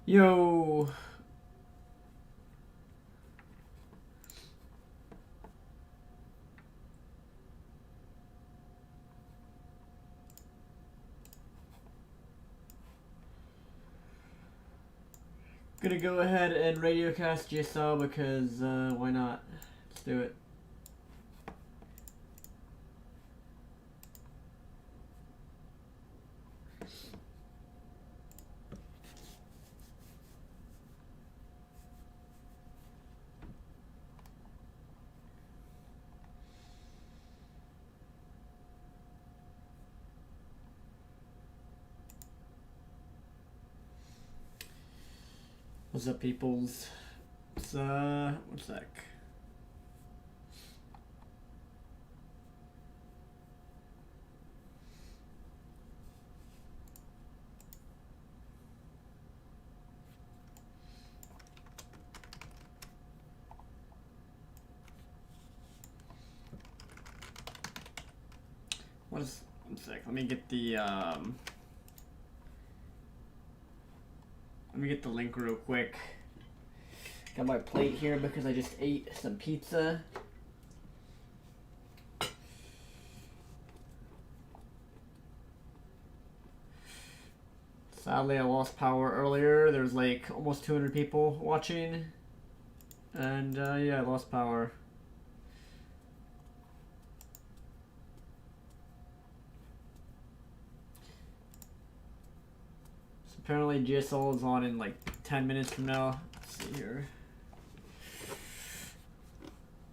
Yo. Gonna go ahead and radiocast GSL because why not? Let's do it. What's up, peoples? It's one sec. One sec. Let me get the link real quick. Got my plate here because I just ate some pizza. Sadly, I lost power earlier. There was like almost 200 people watching. And yeah, I lost power. So apparently GSL is on in like 10 minutes from now. Let's see here.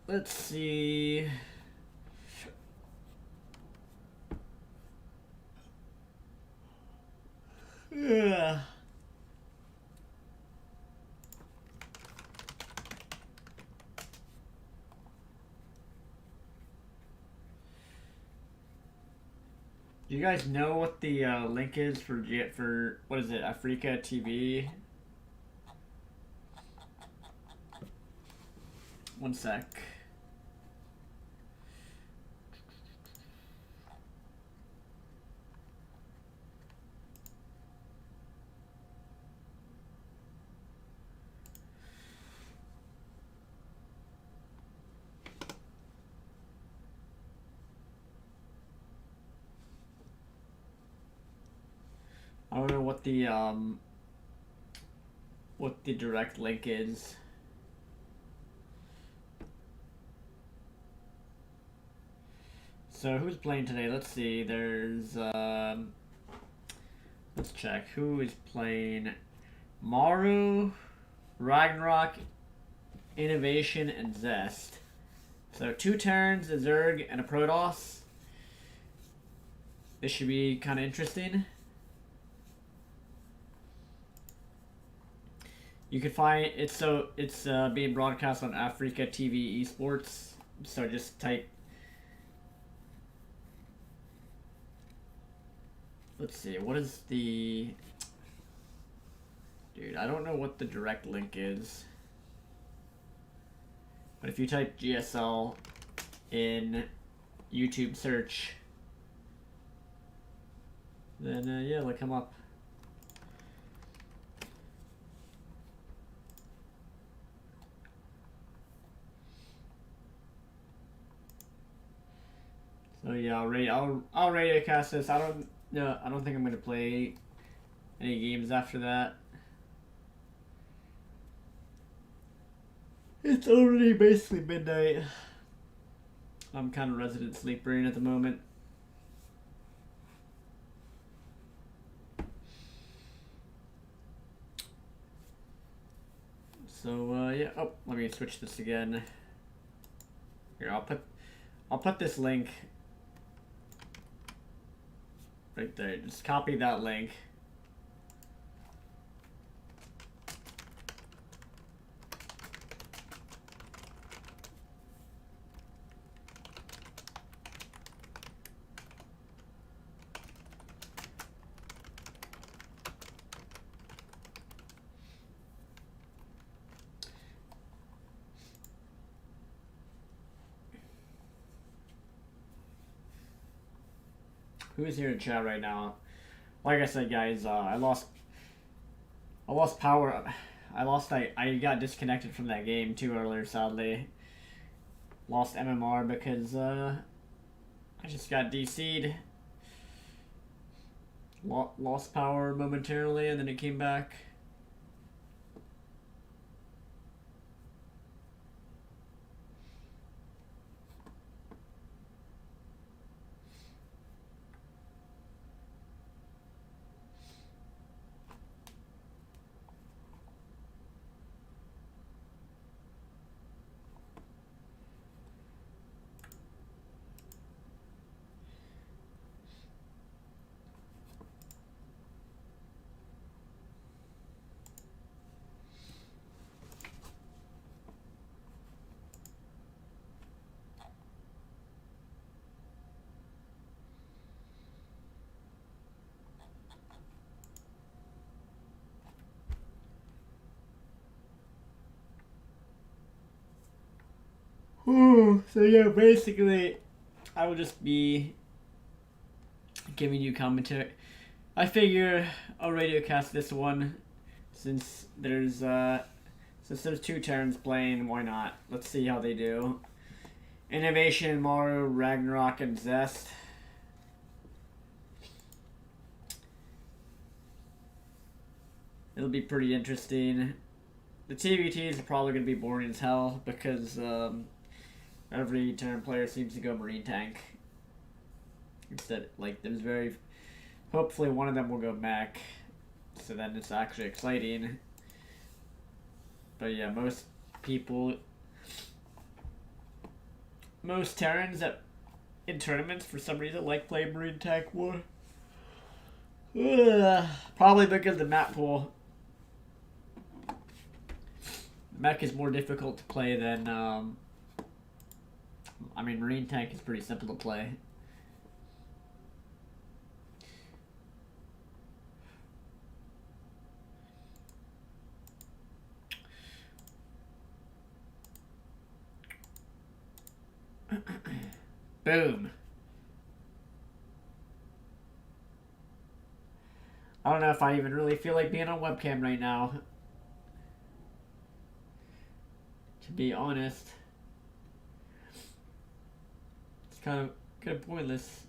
Let's see. Yeah. Do you guys know what the link is for what is it, Africa TV? One sec. I don't know what the direct link is. So who's playing today? Let's see. There's let's check. Who is playing? Maru, Ragnarok, Innovation, and Zest. So 2 turns, a Zerg, and a Protoss. This should be kind of interesting. You can find it's being broadcast on Africa TV Esports. So just type. Let's see. What is the? Dude, I don't know what the direct link is. But if you type GSL in YouTube search, then yeah, it'll come up. So yeah, I'll radiocast this. I don't think I'm gonna play any games after that. It's already basically midnight. I'm kind of resident sleep brain at the moment. So yeah. Oh, let me switch this again. Here, I'll put this link right there. Just copy that link. Who's here in chat right now? Like I said, guys, I lost I lost power. I got disconnected from that game too earlier, sadly. Lost MMR because I just got DC'd. Lost power momentarily and then it came back. So yeah, basically, I will just be giving you commentary. I figure I'll radiocast this one since there's 2 turns playing. Why not? Let's see how they do. Innovation, Maru, Ragnarok, and Zest. It'll be pretty interesting. The TVTs are probably going to be boring as hell because every turn player seems to go Marine Tank. Instead, like, there's very... Hopefully one of them will go Mech. So then it's actually exciting. But yeah, most people... Most Terrans in tournaments, for some reason, like playing Marine Tank more. Probably because the map pool... Mech is more difficult to play than... I mean, Marine Tank is pretty simple to play. Boom. I don't know if I even really feel like being on webcam right now. To be honest. It's kind of pointless.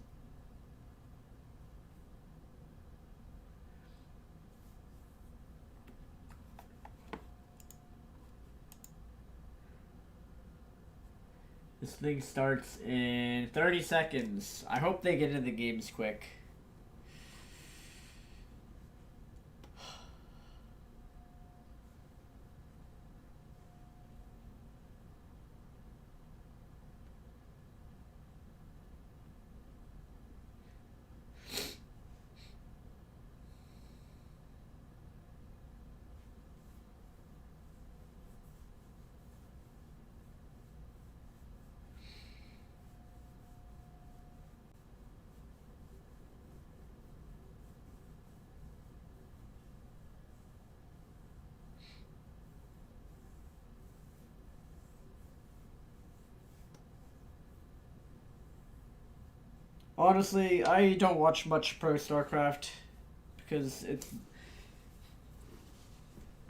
This thing starts in 30 seconds. I hope they get into the games quick. Honestly, I don't watch much Pro StarCraft because it's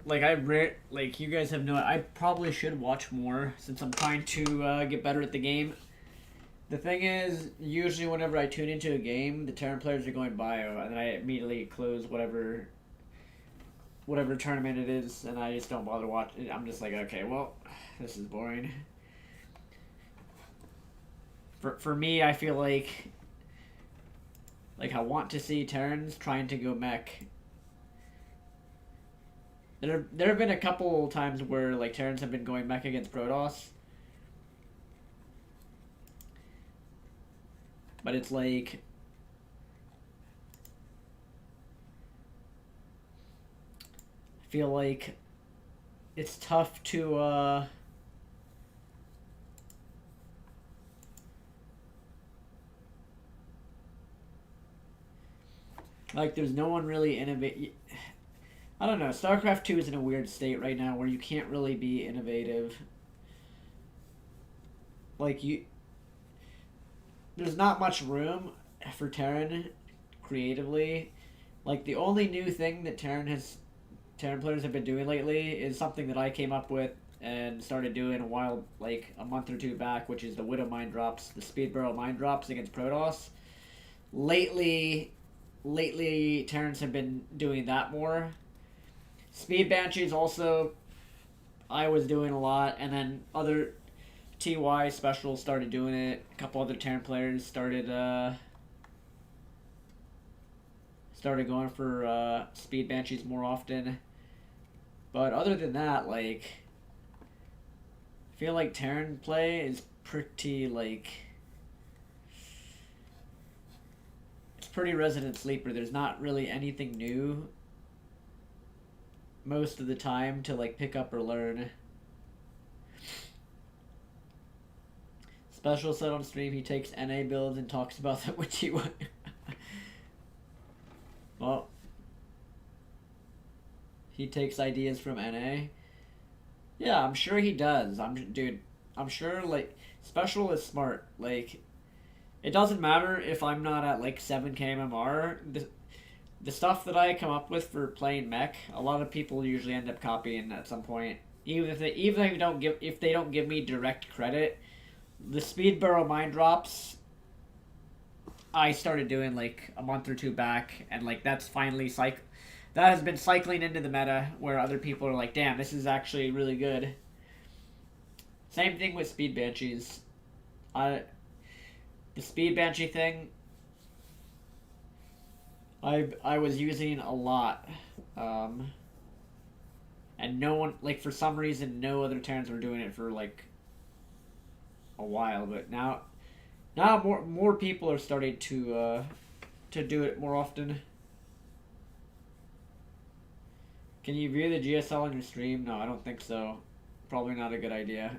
like like you guys have no. I probably should watch more since I'm trying to get better at the game. The thing is, usually whenever I tune into a game, the Terran players are going bio, and then I immediately close whatever tournament it is, and I just don't bother watching. I'm just like, okay, well, this is boring. For me, I feel like I want to see Terrans trying to go Mech. There have been a couple times where like Terrans have been going Mech against Protoss. But it's like I feel like it's tough to like, there's no one really innovate. I don't know. StarCraft 2 is in a weird state right now where you can't really be innovative. Like, there's not much room for Terran creatively. Like, the only new thing that Terran has Terran players have been doing lately is something that I came up with and started doing a while, like a month or two back, which is the Widow Mine drops, the Speed Barrel Mine drops against Protoss. Lately, Terrans have been doing that more. Speed Banshees also, I was doing a lot, and then other TY specials started doing it. A couple other Terran players started going for Speed Banshees more often. But other than that, like, I feel like Terran play is pretty, like, it's pretty resident sleeper. There's not really anything new most of the time to, like, pick up or learn. Special said on stream he takes NA builds and talks about that with you. Well, he takes ideas from NA. Yeah, I'm sure he does. I'm sure, like, Special is smart. Like, it doesn't matter if I'm not at, like, 7k MMR. The stuff that I come up with for playing mech, a lot of people usually end up copying at some point. Even if they don't give me direct credit, the Speed Barrel Mine drops I started doing like a month or two back, and like that's finally that has been cycling into the meta where other people are like, damn, this is actually really good. Same thing with Speed Banshees. The Speed Banshee thing, I was using a lot, and no one, like, for some reason no other Terrans were doing it for like a while, but now more people are starting to do it more often. Can you view the GSL on your stream? No, I don't think so. Probably not a good idea.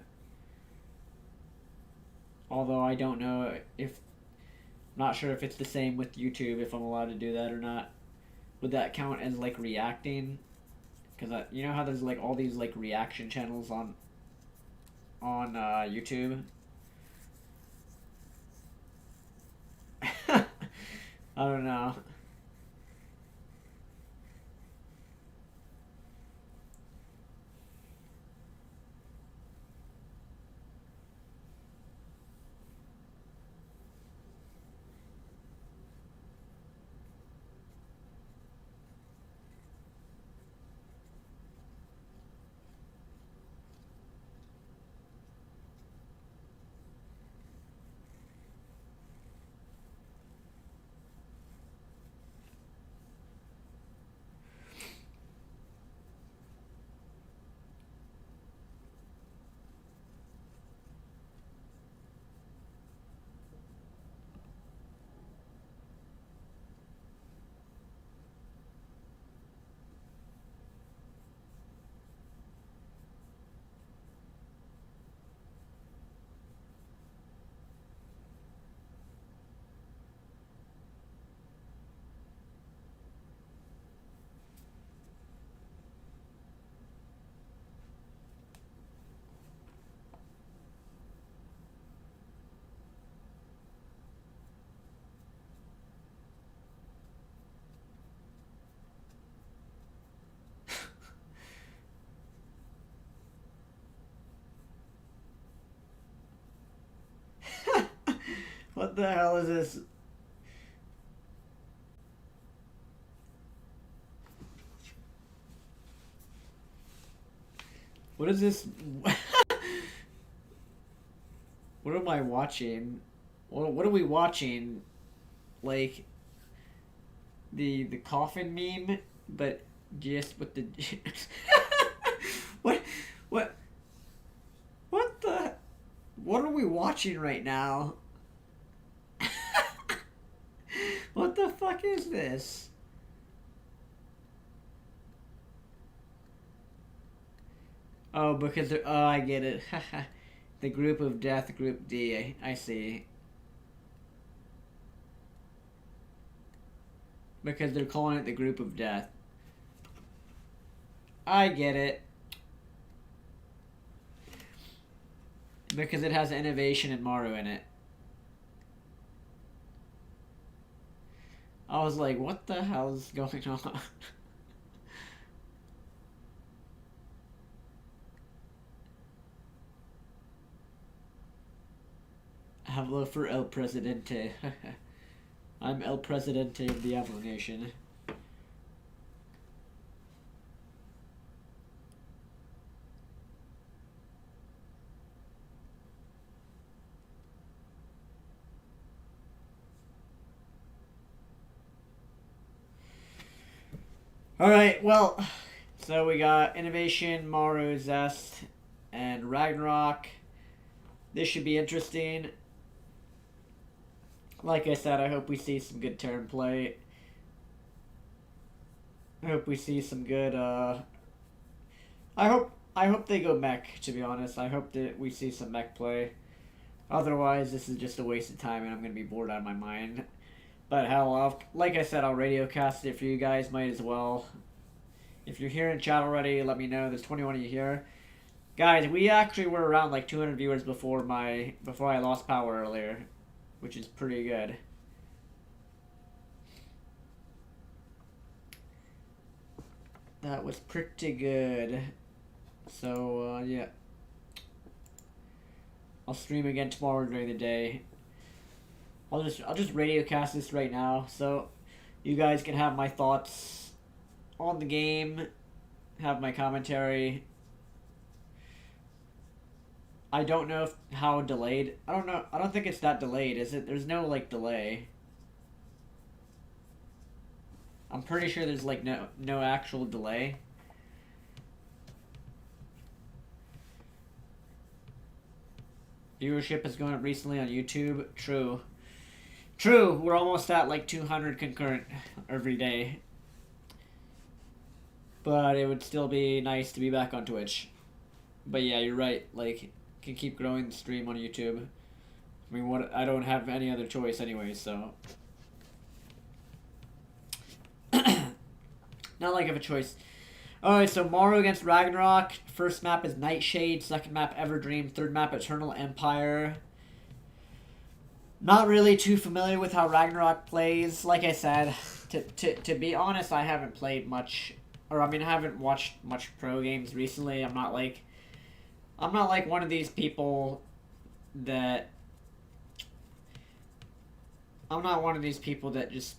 Although I don't know if... Not sure if it's the same with YouTube, if I'm allowed to do that or not. Would that count as, like, reacting? Because you know how there's, like, all these, like, reaction channels on YouTube? I don't know. What the hell is this? What is this? What am I watching? What are we watching? Like the coffin meme, but just with the what the what are we watching right now? What the fuck is this? Oh, because they're... Oh, I get it. The group of death, group D. I see. Because they're calling it the group of death. I get it. Because it has innovation and Maru in it. I was like, what the hell is going on? Hello for El Presidente. I'm El Presidente of the Avilo Nation. Alright, well, so we got Innovation, Maru, Zest, and Ragnarok. This should be interesting. Like I said, I hope we see some good turn play. I hope we see some good, I hope they go mech, to be honest. I hope that we see some mech play. Otherwise, this is just a waste of time and I'm going to be bored out of my mind. But hell, like I said, I'll radiocast it for you guys. Might as well. If you're here in chat already, let me know. There's 21 of you here. Guys, we actually were around like 200 viewers before I lost power earlier, which is pretty good. That was pretty good. So, yeah. I'll stream again tomorrow during the day. I'll just radiocast this right now, so you guys can have my thoughts on the game, have my commentary. I don't know how delayed. I don't know. I don't think it's that delayed, is it? There's no like delay. I'm pretty sure there's like no actual delay. Viewership has gone up recently on YouTube. True. True, we're almost at like 200 concurrent every day. But it would still be nice to be back on Twitch. But yeah, you're right. Like, can keep growing the stream on YouTube. I mean, what? I don't have any other choice anyway, so. Not like I have a choice. Alright, so Maru against Ragnarok. First map is Nightshade. Second map, Everdream. Third map, Eternal Empire. Not really too familiar with how Ragnarok plays. Like I said, to be honest, I haven't played much, or I mean, I haven't watched much pro games recently. I'm not like one of these people that just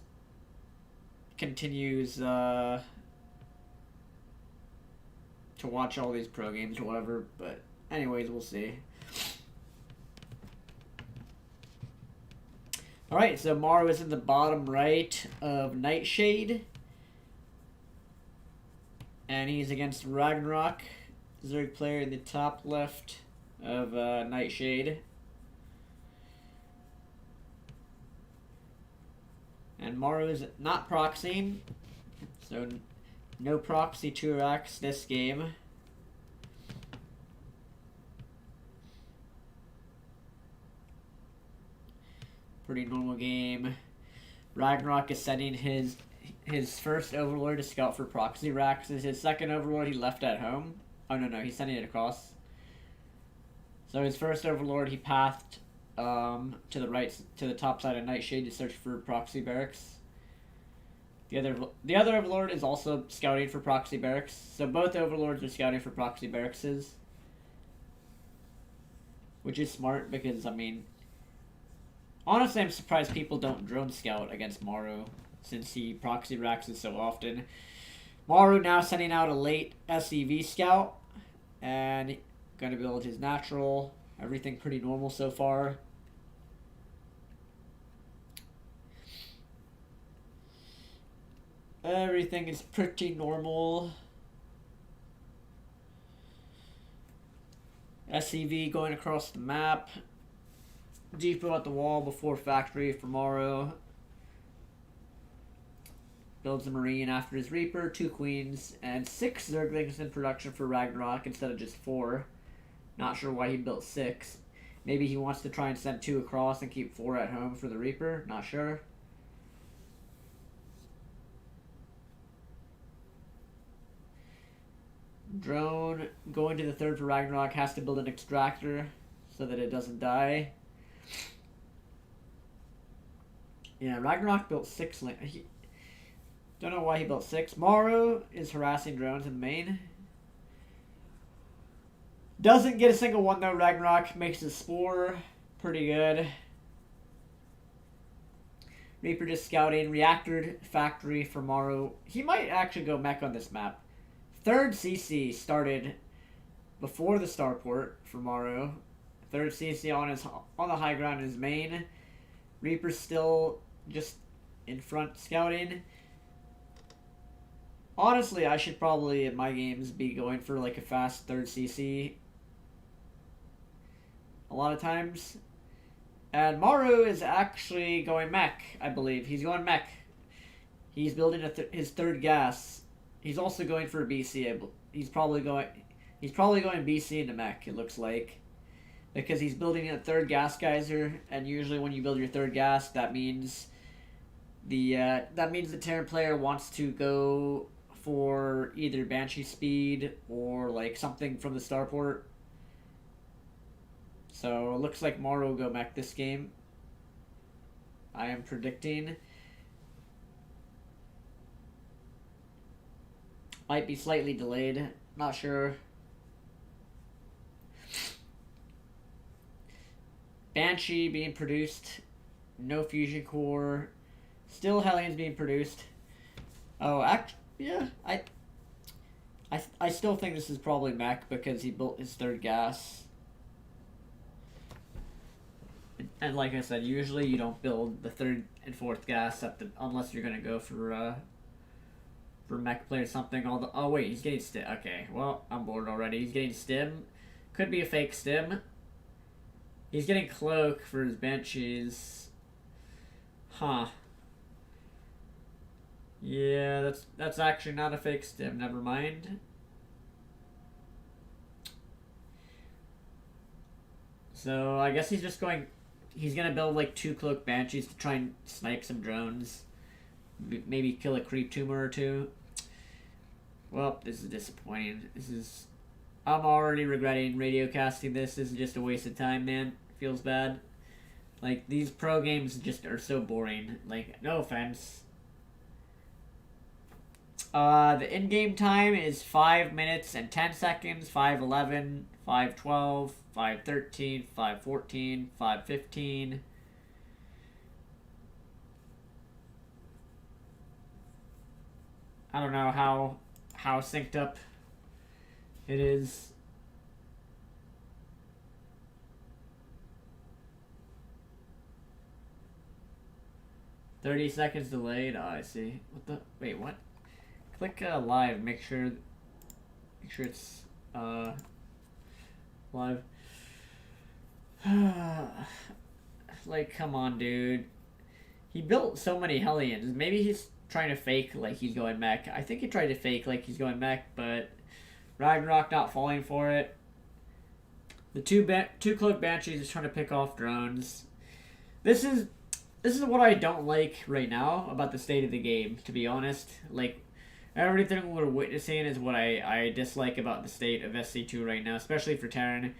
continues to watch all these pro games or whatever. But anyways, we'll see. Alright, so Maru is in the bottom right of Nightshade. And he's against Ragnarok. Zerg player in the top left of Nightshade. And Maru is not proxying. So no proxy 2x this game. Pretty normal game. Ragnarok is sending his first Overlord to scout for proxy racks. His second Overlord he left at home. Oh no, he's sending it across. So his first Overlord he pathed to the right, to the top side of Nightshade to search for proxy barracks. The other Overlord is also scouting for proxy barracks. So both Overlords are scouting for proxy barracks, which is smart because I mean. Honestly, I'm surprised people don't drone scout against Maru, since he proxy racks so often. Maru now sending out a late SEV scout, and going to build his natural. Everything pretty normal so far. Everything is pretty normal. SEV going across the map. Depot at the wall before factory for Maru. Builds a Marine after his Reaper, 2 Queens, and 6 Zerglings in production for Ragnarok instead of just 4. Not sure why he built 6. Maybe he wants to try and send 2 across and keep 4 at home for the Reaper. Not sure. Drone going to the 3rd for Ragnarok has to build an extractor so that it doesn't die. Yeah, Ragnarok built 6. Don't know why he built 6. Maru is harassing drones in the main. Doesn't get a single one though. Ragnarok makes his Spore pretty good. Reaper just scouting. Reactor Factory for Maru. He might actually go mech on this map. Third CC started before the starport for Maru. Third CC on the high ground in his main. Reaper's still just in front scouting. Honestly, I should probably in my games be going for like a fast third CC a lot of times. And Maru is actually going mech, I believe. He's going mech. He's building his third gas. He's also going for a BC. He's probably going BC into mech, it looks like. Because he's building a third gas geyser, and usually when you build your third gas, that means the Terran player wants to go for either Banshee speed or like something from the starport. So it looks like Maru will go mech this game. I am predicting. Might be slightly delayed. Not sure. Banshee being produced. No fusion core. Still Hellions being produced. Oh, yeah. I still think this is probably mech because he built his third gas. And like I said, usually you don't build the third and fourth gas unless you're gonna go for mech play or something. Oh wait, he's getting stim. Okay, well I'm bored already. He's getting stim. Could be a fake stim. He's getting cloak for his banshees. Huh. Yeah, that's actually not a fake stim. Never mind. So I guess he's just going. He's gonna build like 2 cloak banshees to try and snipe some drones. Maybe kill a creep tumor or 2. Well, this is disappointing. I'm already regretting radiocasting this. This is just a waste of time, man. Feels bad. Like, these pro games just are so boring. Like, no offense. The in-game time is 5 minutes and 10 seconds, 5:11, 5:12, 5:13, 5:14, 5:15. I don't know how synced up it is. $30 delayed. Oh, I see. Wait, what? Click live. Make sure it's live. Like, come on, dude. He built so many Hellions. Maybe he's trying to fake like he's going mech. I think he tried to fake like he's going mech, but Ragnarok not falling for it. The two cloak banshees is trying to pick off drones. This is what I don't like right now about the state of the game, to be honest. Like, everything we're witnessing is what I dislike about the state of SC2 right now, especially for Terran.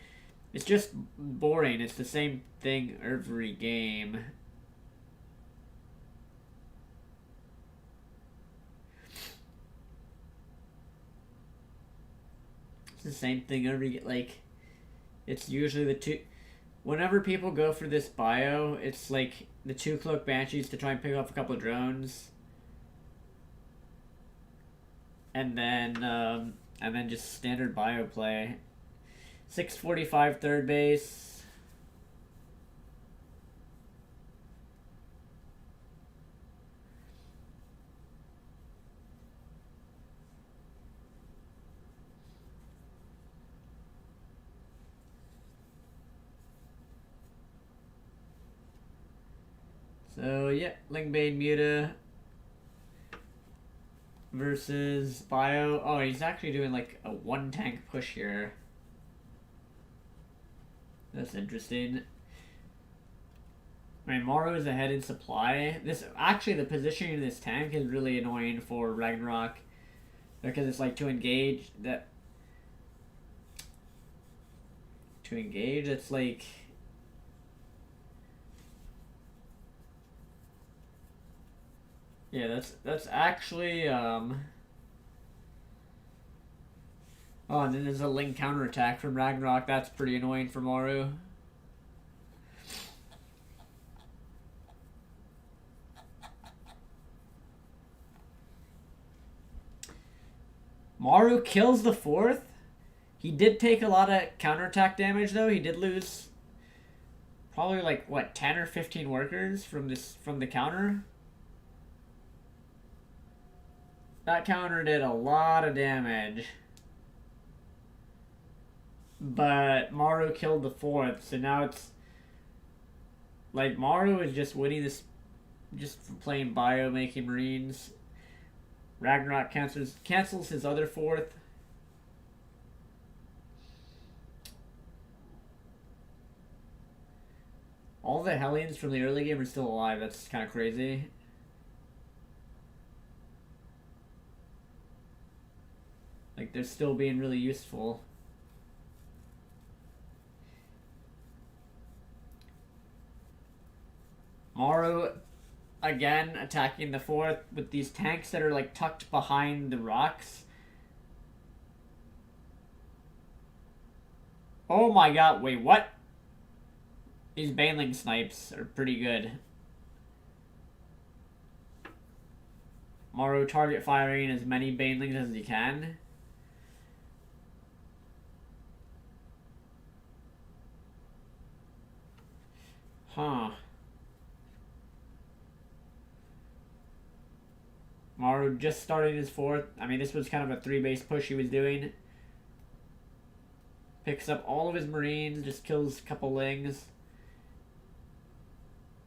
It's just boring. It's the same thing every game. It's the same thing every, like, it's usually the two. Whenever people go for this bio, it's like the 2 cloak banshees to try and pick off a couple of drones. And then just standard bio play. 6:45 third base. So yeah, Lingbane Muta versus Bio. Oh, he's actually doing like a 1 tank push here. That's interesting. I mean, Maru is ahead in supply. The positioning of this tank is really annoying for Ragnarok because it's like to engage. It's like. Yeah, that's actually Oh, and then there's a link counterattack from Ragnarok. That's pretty annoying for Maru. Maru kills the 4th. He did take a lot of counterattack damage, though. He did lose probably like, what, 10 or 15 workers from the counter? That counter did a lot of damage. But Maru killed the 4th, so now it's like Maru is just winning this just for playing bio, making Marines. Ragnarok cancels his other 4th. All the Hellions from the early game are still alive. That's kind of crazy. Like, they're still being really useful. Maru, again, attacking the 4th with these tanks that are, like, tucked behind the rocks. Oh my god, wait, what? These Baneling snipes are pretty good. Maru target firing as many Banelings as he can. Huh. Maru just started his 4th. I mean, this was kind of a 3-base push he was doing. Picks up all of his Marines, just kills a couple Lings.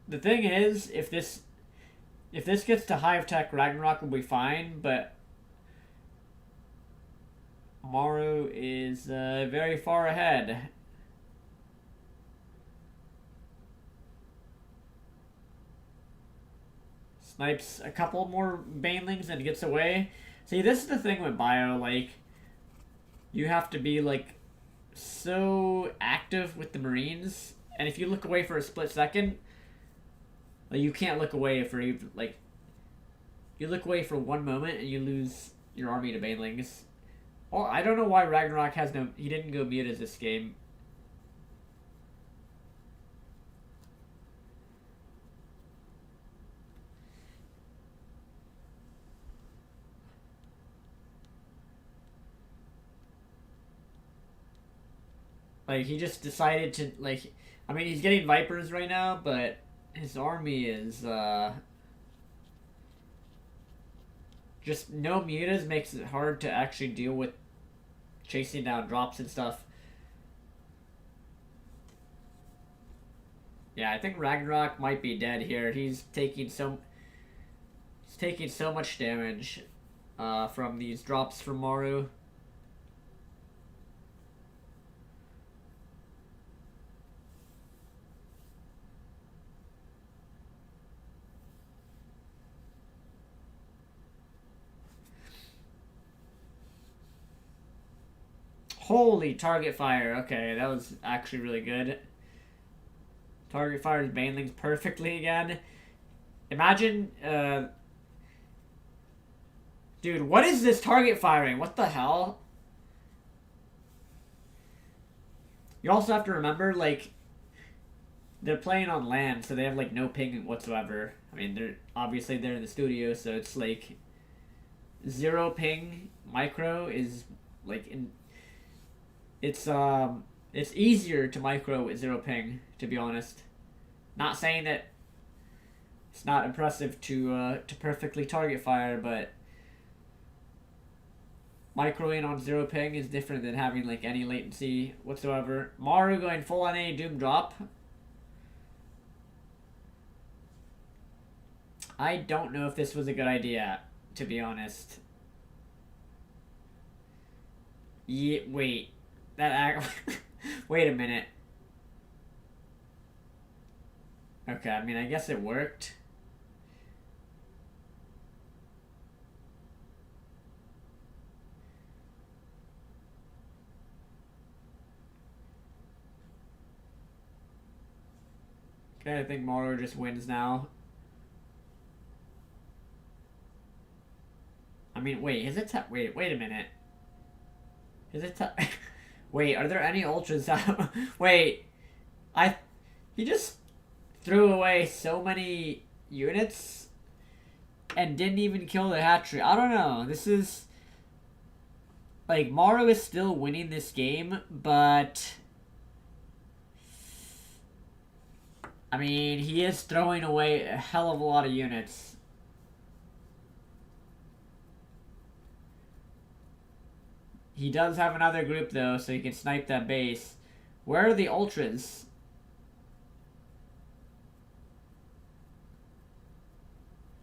The thing is, if this gets to Hive Tech, Ragnarok will be fine, but Maru is very far ahead. Snipes a couple more Banelings and gets away. See, this is the thing with bio, like, you have to be, like, so active with the Marines, and if you look away for a split second, like, you can't look away for even, like, you look away for one moment and you lose your army to Banelings. Oh, I don't know why Ragnarok has he didn't go muted this game. Like, he just decided to, like, I mean, he's getting Vipers right now, but his army is, just no mutas makes it hard to actually deal with chasing down drops and stuff. Yeah, I think Ragnarok might be dead here. He's taking so much damage from these drops from Maru. Holy target fire. Okay, that was actually really good. Target fires Banelings perfectly again. Imagine, dude, what is this target firing? What the hell? You also have to remember, like, they're playing on land, so they have, like, no ping whatsoever. I mean, they're in the studio, so it's, like, 0 ping micro is, like, it's easier to micro with 0 ping, to be honest. Not saying that it's not impressive to perfectly target fire, but microing on 0 ping is different than having, like, any latency whatsoever. Maru going full on a Doom drop. I don't know if this was a good idea, to be honest. Yeah, wait. Wait a minute. Okay, I mean, I guess it worked. Okay, I think Maru just wins now. I mean, wait, is it wait a minute. Is it wait, are there any ultras out? Wait, he just threw away so many units and didn't even kill the hatchery. I don't know. This is like, Maru is still winning this game, but I mean, he is throwing away a hell of a lot of units. He does have another group, though, so he can snipe that base. Where are the ultras?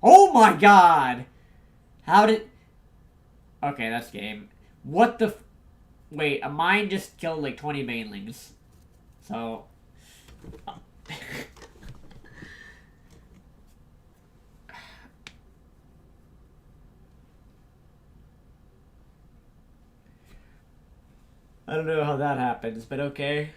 Oh my god! How did... Okay, that's game. What the... Wait, a mine just killed like 20 banelings. So... I don't know how that happens, but okay.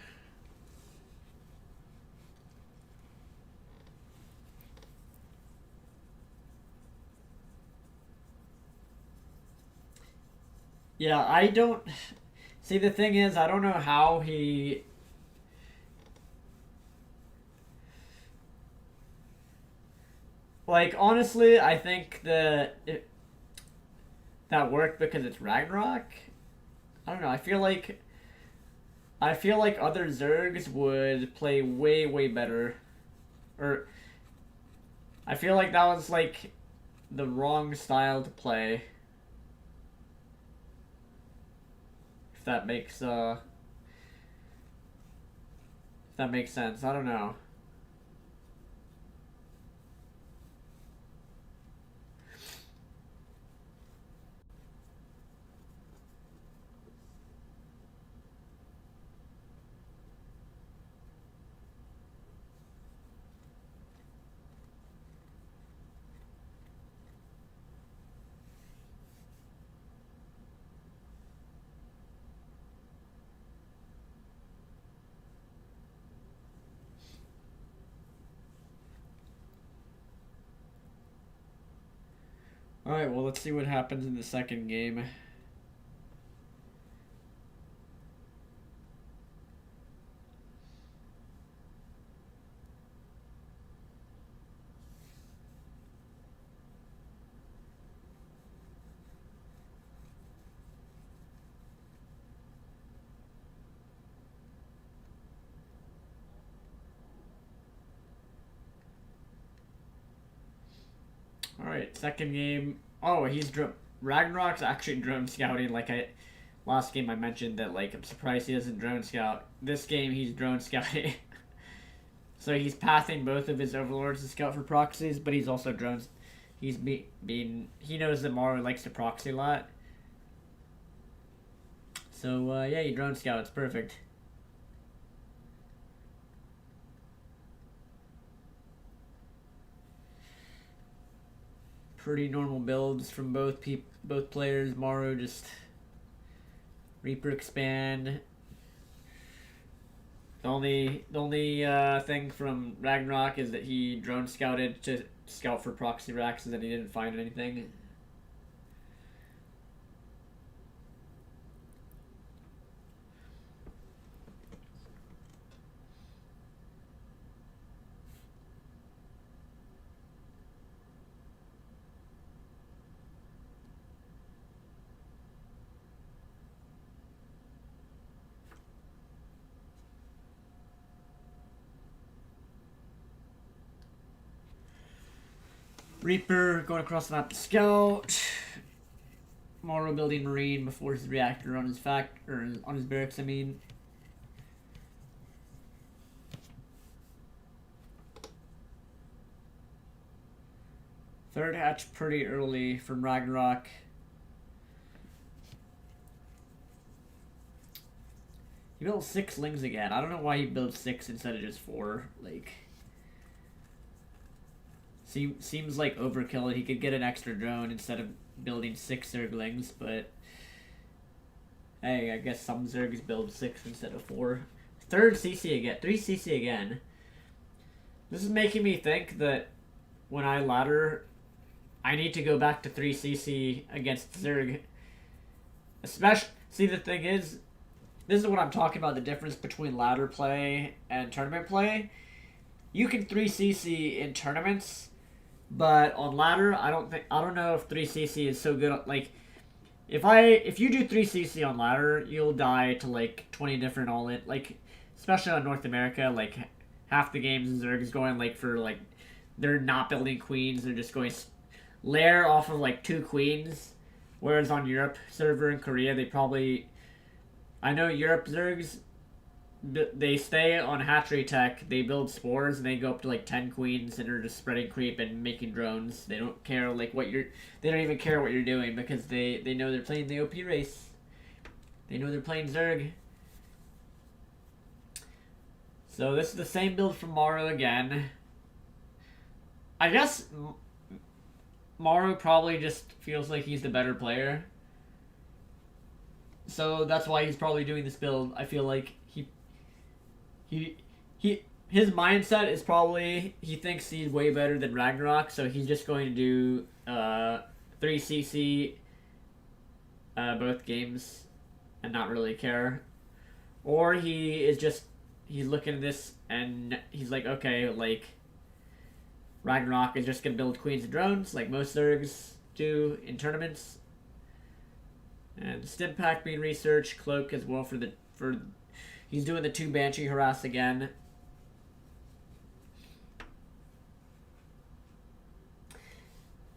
Yeah, I don't... See, the thing is, I don't know how he... Like, honestly, I think that that worked because it's Ragnarok. I don't know, I feel like other Zergs would play way, way better. Or, I feel like that was, like, the wrong style to play. If that makes sense. I don't know. Alright, well, let's see what happens in the second game. Alright, second game. Oh, Ragnarok's actually drone scouting. Last game I mentioned that, like, I'm surprised he doesn't drone scout. This game, he's drone scouting. So he's pathing both of his overlords to scout for proxies, but he's also drones. He knows that Maru likes to proxy a lot. So, yeah, he drone scouts. Perfect. Pretty normal builds from both players. Maru just Reaper expand. The only thing from Ragnarok is that he drone scouted to scout for proxy racks and then he didn't find anything. Reaper going across the map to scout. Maru building marine before his reactor on his on his barracks. I mean. Third hatch pretty early from Ragnarok. He built 6 lings again. I don't know why he built 6 instead of just 4. Like, seems like overkill. He could get an extra drone instead of building 6 Zerglings, but hey, I guess some Zergs build 6 instead of 4. Third CC again. 3 CC again. This is making me think that when I ladder, I need to go back to 3 CC against Zerg. Especially, see, the thing is, this is what I'm talking about, the difference between ladder play and tournament play. You can 3 CC in tournaments, but on ladder, I don't know if 3 CC is so good. Like, if you do 3cc on ladder, you'll die to like 20 different all-in, like especially on North America, like half the games Zerg is going like for like they're not building queens, they're just going lair off of like 2 queens, whereas on Europe server in Korea they probably, I know Europe Zergs, they stay on hatchery tech, they build spores, and they go up to like 10 queens and are just spreading creep and making drones. They don't care like what you're, they don't even care what you're doing because they know they're playing the OP race. They know they're playing Zerg. So this is the same build from Maru again. I guess Maru probably just feels like he's the better player. So that's why he's probably doing this build. I feel like his mindset is probably he thinks he's way better than Ragnarok, so he's just going to do 3cc both games and not really care. Or he is just, he's looking at this and he's like, okay, like Ragnarok is just gonna build queens and drones like most Zergs do in tournaments. And stim pack being researched, cloak as well for he's doing the 2 Banshee harass again.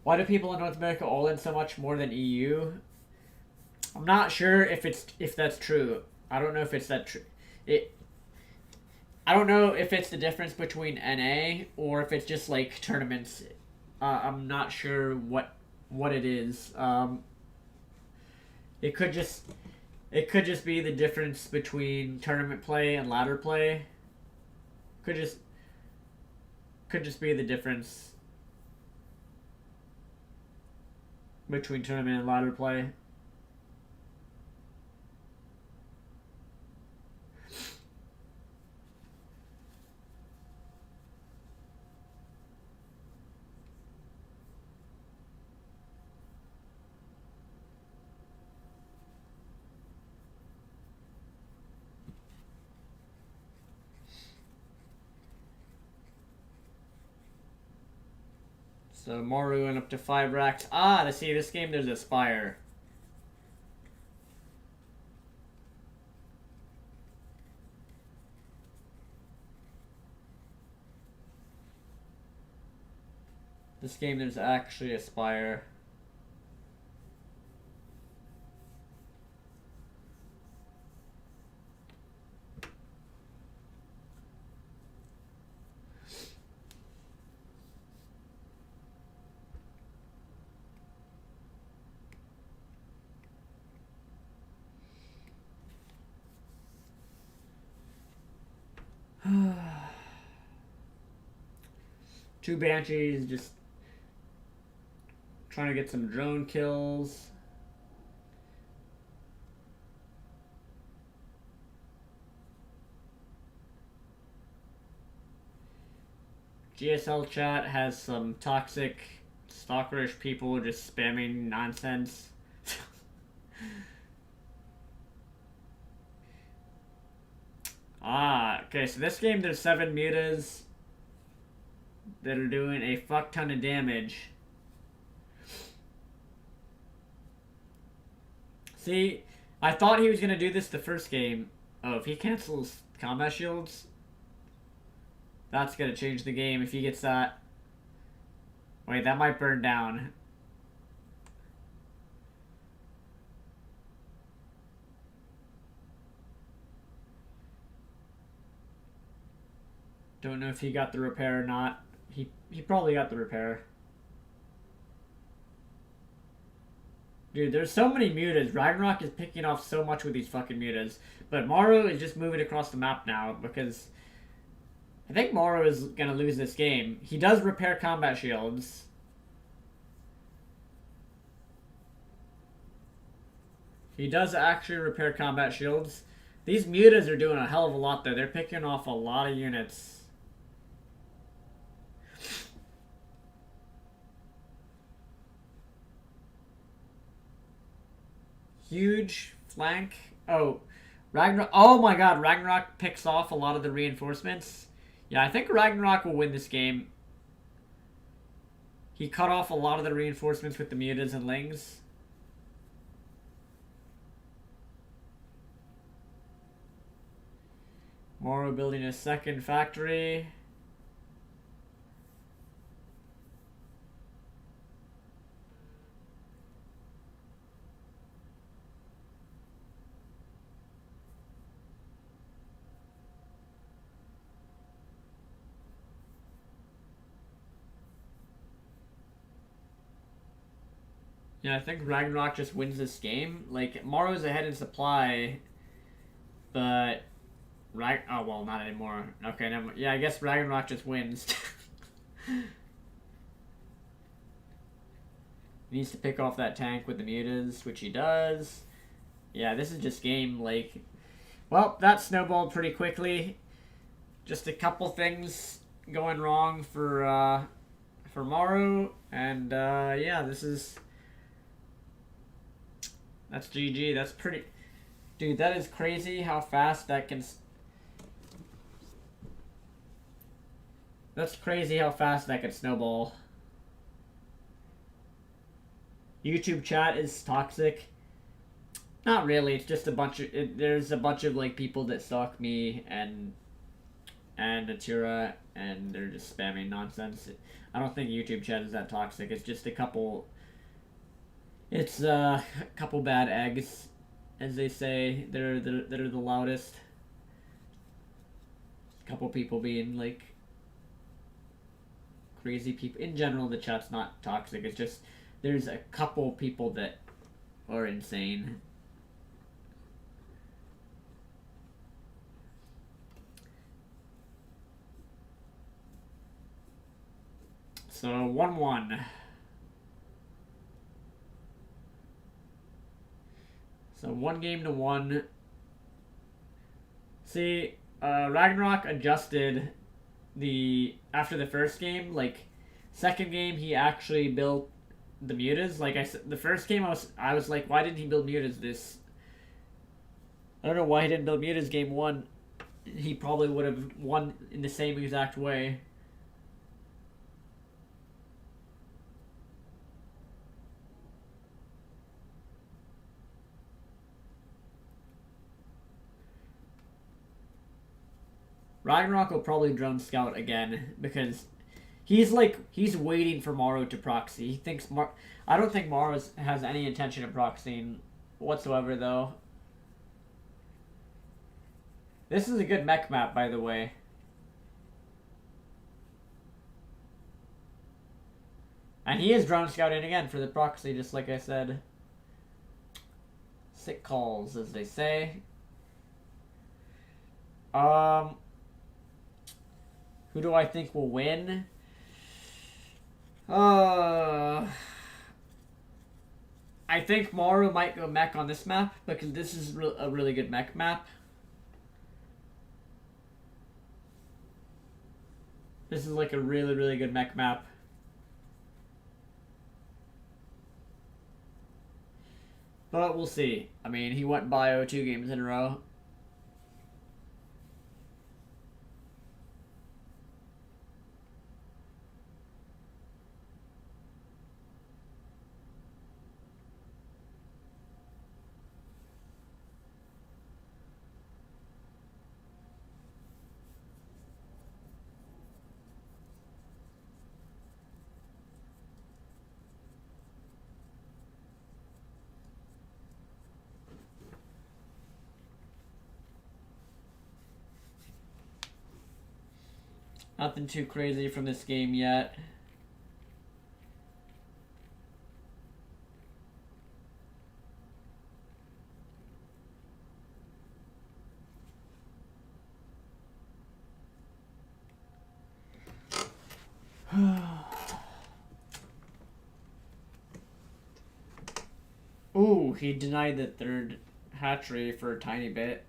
Why do people in North America all in so much more than EU? I'm not sure if that's true. I don't know if it's that true. I don't know if it's the difference between NA or if it's just like tournaments. I'm not sure what it is. It could just be the difference between tournament play and ladder play. Could just be the difference between tournament and ladder play. So Maru went up to 5 racks. Ah, to see this game there's a Spire. This game there's actually a Spire. Two Banshees just trying to get some drone kills. GSL chat has some toxic stalkerish people just spamming nonsense. Okay, so this game there's 7 mutas that are doing a fuck ton of damage. See, I thought he was gonna do this the first game. Oh, if he cancels combat shields, that's gonna change the game if he gets that. Wait, that might burn down. Don't know if he got the repair or not. He probably got the repair. Dude, there's so many mutas. Ragnarok is picking off so much with these fucking mutas. But Maru is just moving across the map now because I think Maru is going to lose this game. He does repair combat shields. He does actually repair combat shields. These mutas are doing a hell of a lot though. They're picking off a lot of units. Huge flank. Oh, Ragnarok. Oh my god, Ragnarok picks off a lot of the reinforcements. Yeah, I think Ragnarok will win this game. He cut off a lot of the reinforcements with the mutas and lings. Morrow building a second factory. Yeah, I think Ragnarok just wins this game. Like, Morrow's ahead in supply, but oh well, not anymore. Okay, never. Yeah, I guess Ragnarok just wins. He needs to pick off that tank with the mutas, which he does. Yeah, this is just game, like... Well, that snowballed pretty quickly. Just a couple things going wrong for Maru. And, yeah, this is... That's GG. That's pretty... Dude, that is crazy how fast that can... That's crazy how fast that can snowball. YouTube chat is toxic. Not really. It's just a bunch of... there's a bunch of, like, people that stalk me and Natura, and they're just spamming nonsense. I don't think YouTube chat is that toxic. It's just a couple... It's a couple bad eggs, as they say. They're the loudest. A couple people being, like... crazy people. In general, the chat's not toxic. It's just... there's a couple people that are insane. So, 1-1. So, 1-1. See, Ragnarok adjusted after the first game. Like, second game, he actually built the mutas. Like I said, the first game I was like, why didn't he build mutas this? I don't know why he didn't build mutas game 1. He probably would have won in the same exact way. Ragnarok will probably drone scout again because he's waiting for Morrow to proxy. He thinks I don't think Morrow has any intention of proxying whatsoever, though. This is a good mech map, by the way. And he is drone scouting again for the proxy, just like I said. Sick calls, as they say. Who do I think will win? I think Maru might go mech on this map because this is a really good mech map. This is like a really, really good mech map. But we'll see. I mean, he went bio 2 games in a row. Nothing too crazy from this game yet. Ooh, he denied the third hatchery for a tiny bit.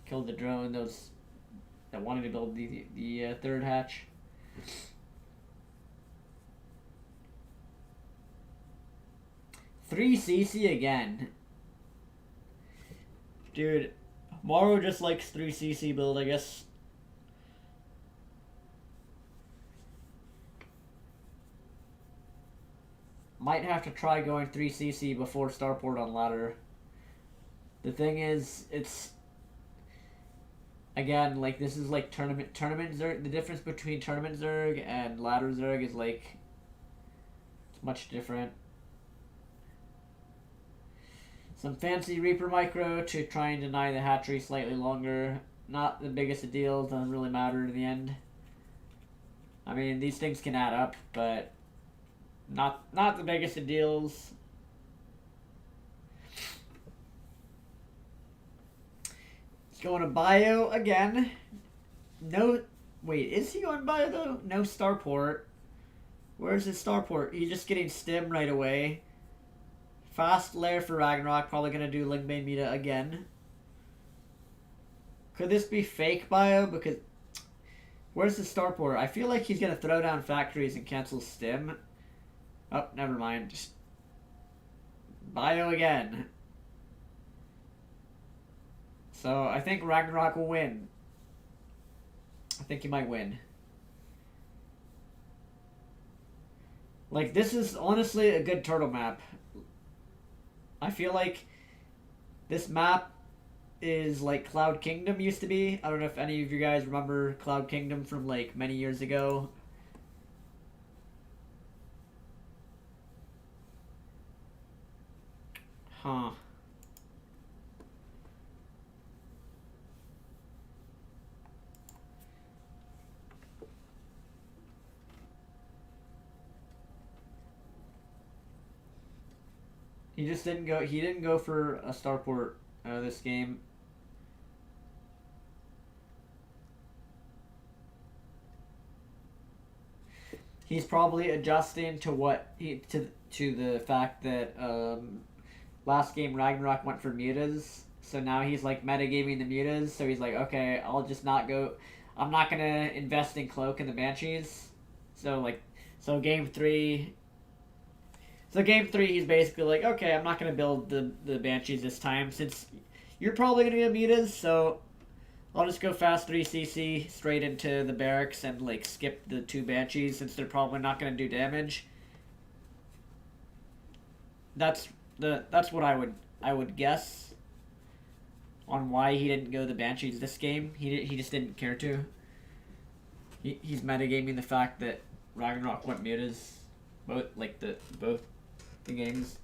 Killed the drone that wanted to build the third hatch. Three CC again. Dude, Morrow just likes 3 CC build, I guess. Might have to try going 3 CC before starport on ladder. The thing is, Again, like this is like tournament Zerg. The difference between tournament Zerg and ladder Zerg is like it's much different. Some fancy Reaper micro to try and deny the hatchery slightly longer. Not the biggest of deals, doesn't really matter in the end. I mean, these things can add up, but not the biggest of deals. He's going to bio again. No, wait, is he on bio though? No starport. Where's his starport? He's just getting stim right away. Fast lair for Ragnarok, probably going to do Lingbane Meta again. Could this be fake bio? Because where's the starport? I feel like he's going to throw down factories and cancel stim. Oh, never mind. Just bio again. So I think Ragnarok will win. I think he might win. Like, this is honestly a good turtle map. I feel like this map is like Cloud Kingdom used to be. I don't know if any of you guys remember Cloud Kingdom from like many years ago. Huh. He just didn't go. He didn't go for a starport this game. He's probably adjusting to what he to the fact that last game Ragnarok went for mutas, so now he's like metagaming the mutas. So he's like, okay, I'll just not go. I'm not gonna invest in Cloak and the Banshees. So game 3. So game 3, he's basically like, okay, I'm not going to build the Banshees this time since you're probably going to get mutas, so I'll just go fast 3cc straight into the barracks and like skip the 2 Banshees since they're probably not going to do damage. That's what I would guess on why he didn't go the Banshees this game. He just didn't care to. He's metagaming the fact that Ragnarok went mutas both the games.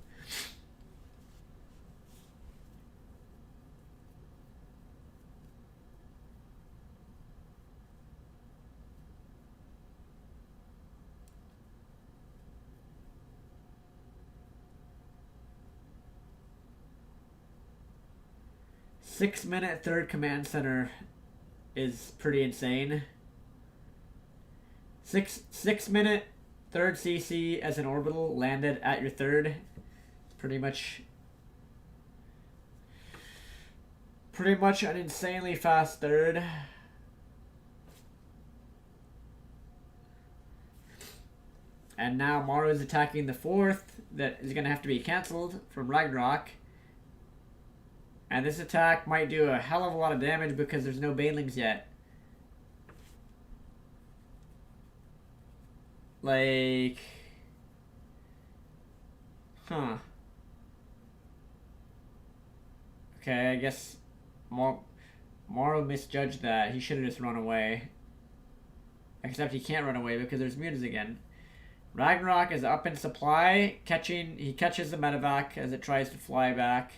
Six-minute third command center is pretty insane. Six-minute third CC as an orbital landed at your third. It's pretty much an insanely fast third. And now Maru is attacking the fourth that is going to have to be cancelled from Ragnarok. And this attack might do a hell of a lot of damage because there's no banelings yet. Like... Huh. Okay, I guess Maru misjudged that. He should have just run away. Except he can't run away because there's mutas again. Ragnarok is up in supply. He catches the medevac as it tries to fly back.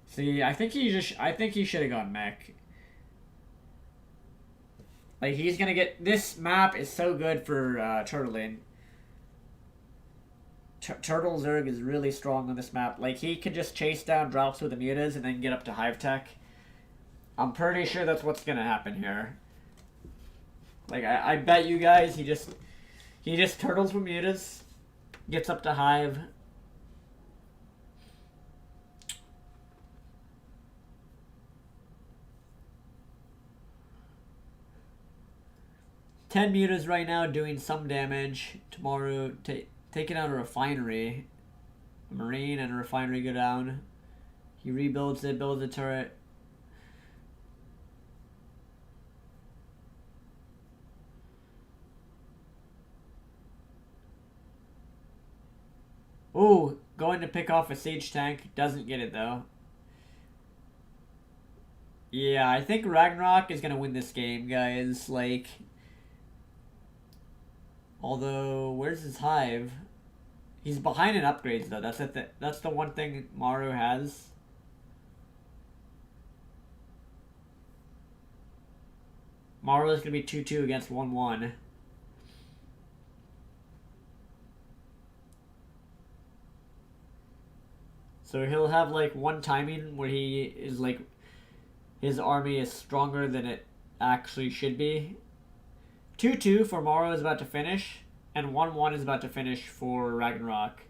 See, I think he should have gone mech. Like, he's gonna get... This map is so good for turtling. Turtle Zerg is really strong on this map. Like, he could just chase down drops with the mutas and then get up to Hive Tech. I'm pretty sure that's what's gonna happen here. Like, I bet you guys he just turtles with mutas, gets up to Hive. Ten mutas right now doing some damage. Tomorrow taking out a refinery. A marine and a refinery go down. He rebuilds it, builds a turret. Ooh, going to pick off a siege tank. Doesn't get it though. Yeah, I think Ragnarok is gonna win this game, guys. Like, although where's his hive? He's behind in upgrades though. That's the one thing Maru has. Maru is gonna be 2-2 against 1-1. So he'll have like one timing where he is like his army is stronger than it actually should be. 2-2 for Maru is about to finish, and 1-1 is about to finish for Ragnarok.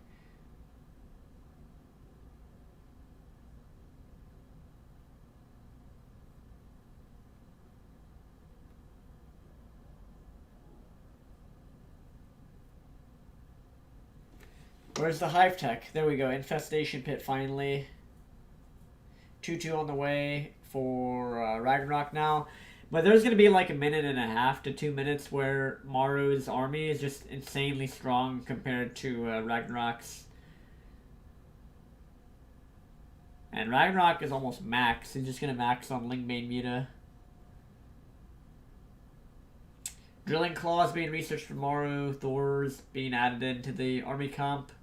Where's the hive tech? There we go. Infestation pit finally. 2-2 on the way for Ragnarok now. But there's going to be like a minute and a half to 2 minutes where Maru's army is just insanely strong compared to Ragnarok's. And Ragnarok is almost max. He's just going to max on Lingbane Muta. Drilling Claws being researched for Maru. Thor's being added into the army comp.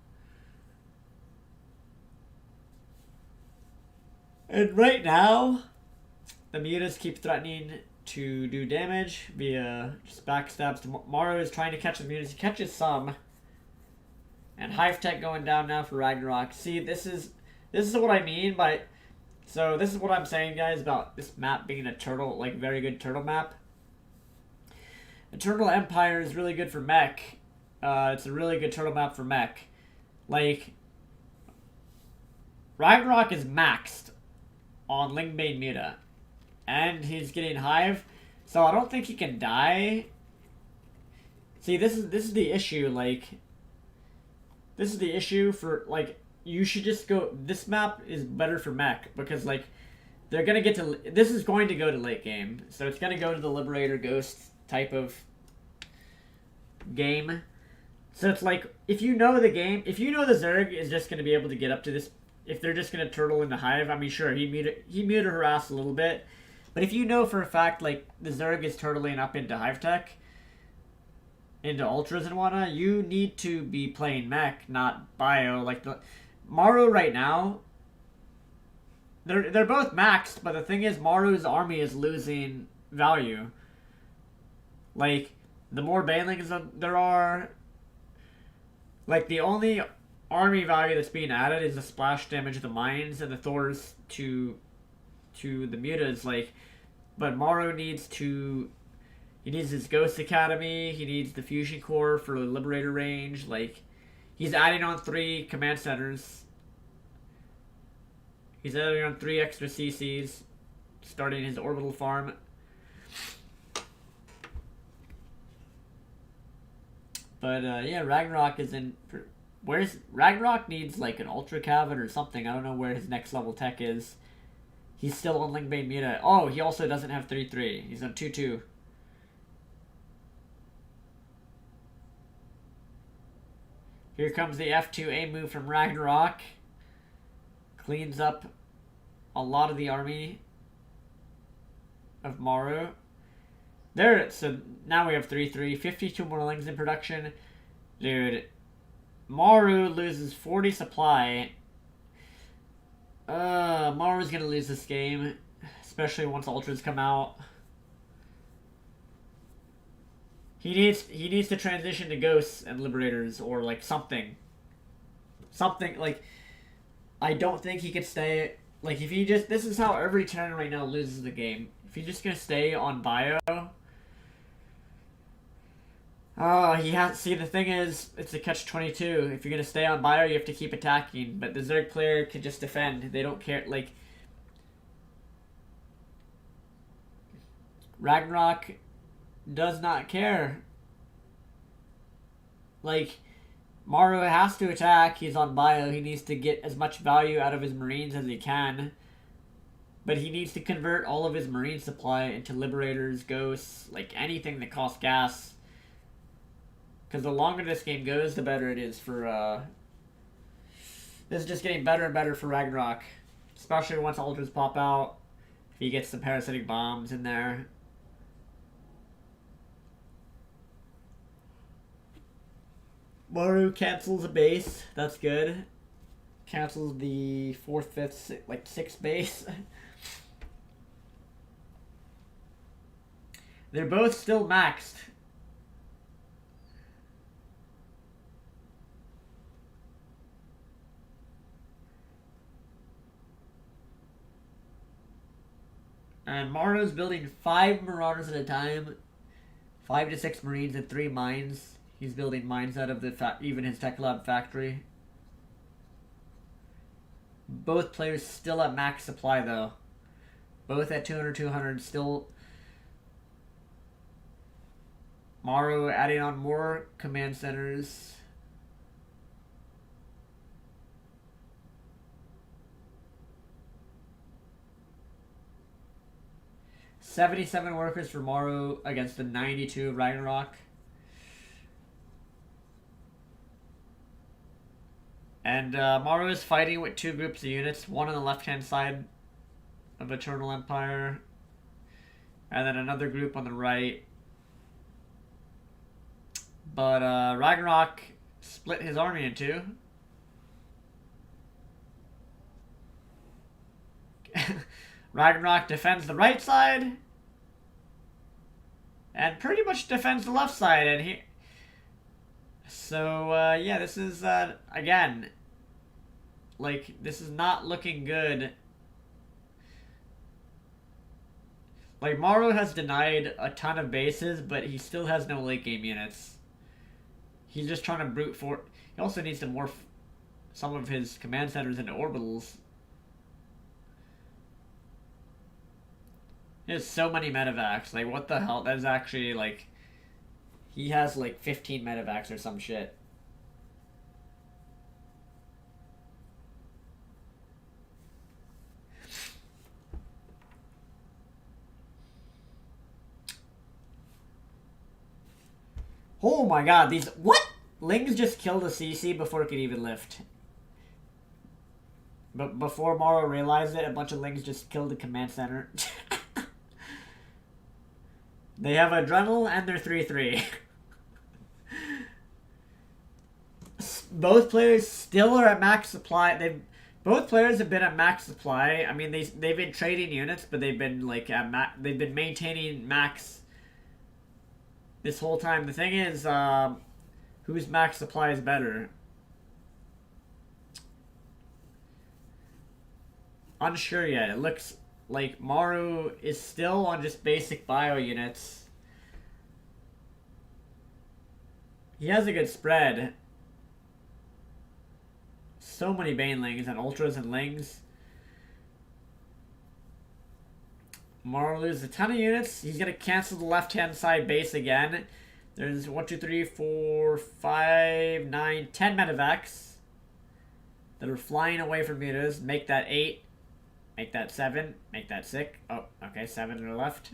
And right now, the Mutas keep threatening to do damage via just backstabs. Maru is trying to catch the Mutas. He catches some. And Hive Tech going down now for Ragnarok. See, this is what I mean by... So this is what I'm saying, guys, about this map being a turtle, like very good turtle map. Eternal Empire is really good for mech. It's a really good turtle map for mech. Like, Ragnarok is maxed on Lingbane Muta. And he's getting Hive. So I don't think he can die. See, this is the issue, like... This is the issue for, like... You should just go... This map is better for mech. Because, like... They're gonna get to... This is going to go to late game. So it's gonna go to the Liberator Ghost type of game. So it's like... If you know the game... If you know the Zerg is just gonna be able to get up to this... If they're just gonna turtle in the Hive, I mean, sure, he muted harass a little bit. But if you know for a fact, like, the Zerg is turtling up into Hive Tech, into Ultras and whatnot, you need to be playing mech, not bio. Like, the Maru right now, they're both maxed, but the thing is, Maru's army is losing value. Like, the more banelings there are, like, the only army value that's being added is the splash damage of the mines and the Thors to the mutas. Like, but Maru needs to... He needs his Ghost Academy. He needs the Fusion Core for the Liberator range. Like, he's adding on 3 command centers. He's adding on 3 extra CCs. Starting his orbital farm. But, yeah, Ragnarok is in... Where's... Ragnarok needs, like, an Ultra Cavet or something. I don't know where his next level tech is. He's still on Lingbane Muta. Oh, he also doesn't have 3-3. He's on 2-2. Here comes the F2A move from Ragnarok. Cleans up a lot of the army of Maru. There, so now we have 3-3. 52 more lings in production. Dude, Maru loses 40 supply. Maru's gonna lose this game. Especially once Ultras come out. He needs to transition to Ghosts and Liberators or like something. Something like I don't think he could stay like if he just this is how every turn right now loses the game. If he's just gonna stay on bio. He has see the thing is it's a catch-22. If you're gonna stay on bio you have to keep attacking, but the Zerg player can just defend. They don't care like Ragnarok does not care. Like, Maru has to attack. He's on bio. He needs to get as much value out of his Marines as he can. But he needs to convert all of his Marine supply into Liberators, Ghosts, like anything that costs gas. Because the longer this game goes, the better it is for, This is just getting better and better for Ragnarok. Especially once Ultras pop out. If he gets some parasitic bombs in there. Maru cancels a base. That's good. Cancels the 4th, 5th, like 6th base. They're both still maxed. And Maru's building 5 Marauders at a time. 5 to 6 Marines and 3 mines. He's building mines out of the even his Tech Lab factory. Both players still at max supply though. Both at 200, still. Maru adding on more command centers. $77 workers for Maru against the 92 of Ragnarok. And Maru is fighting with 2 groups of units. One on the left-hand side of Eternal Empire. And then another group on the right. But Ragnarok split his army in 2. Ragnarok defends the right side. And pretty much defends the left side. And he... So, yeah, this is, again... Like, this is not looking good. Like, Maru has denied a ton of bases, but he still has no late game units. He's just trying to brute force. He also needs to morph some of his command centers into orbitals. He has so many medevacs. Like, what the hell? That is actually, like... He has, like, 15 medevacs or some shit. Oh my god, these... What? Lings just killed a CC before it could even lift. But before Maru realized it, a bunch of Lings just killed the command center. They have Adrenal and they're 3-3. Both players still are at max supply. Both players have been at max supply. I mean, they've been trading units, but they've been like at they've been maintaining max this whole time. The thing is, whose max supply is better? Unsure yet. It looks like Maru is still on just basic bio units. He has a good spread. So many Banelings and Ultras and Lings. Maru loses a ton of units. He's going to cancel the left-hand side base again. There's 1, 2, 3, 4, 5, 9, 10 medevacs that are flying away from mutas. Make that 8. Make that 7. Make that 6. Oh, okay, 7 are left.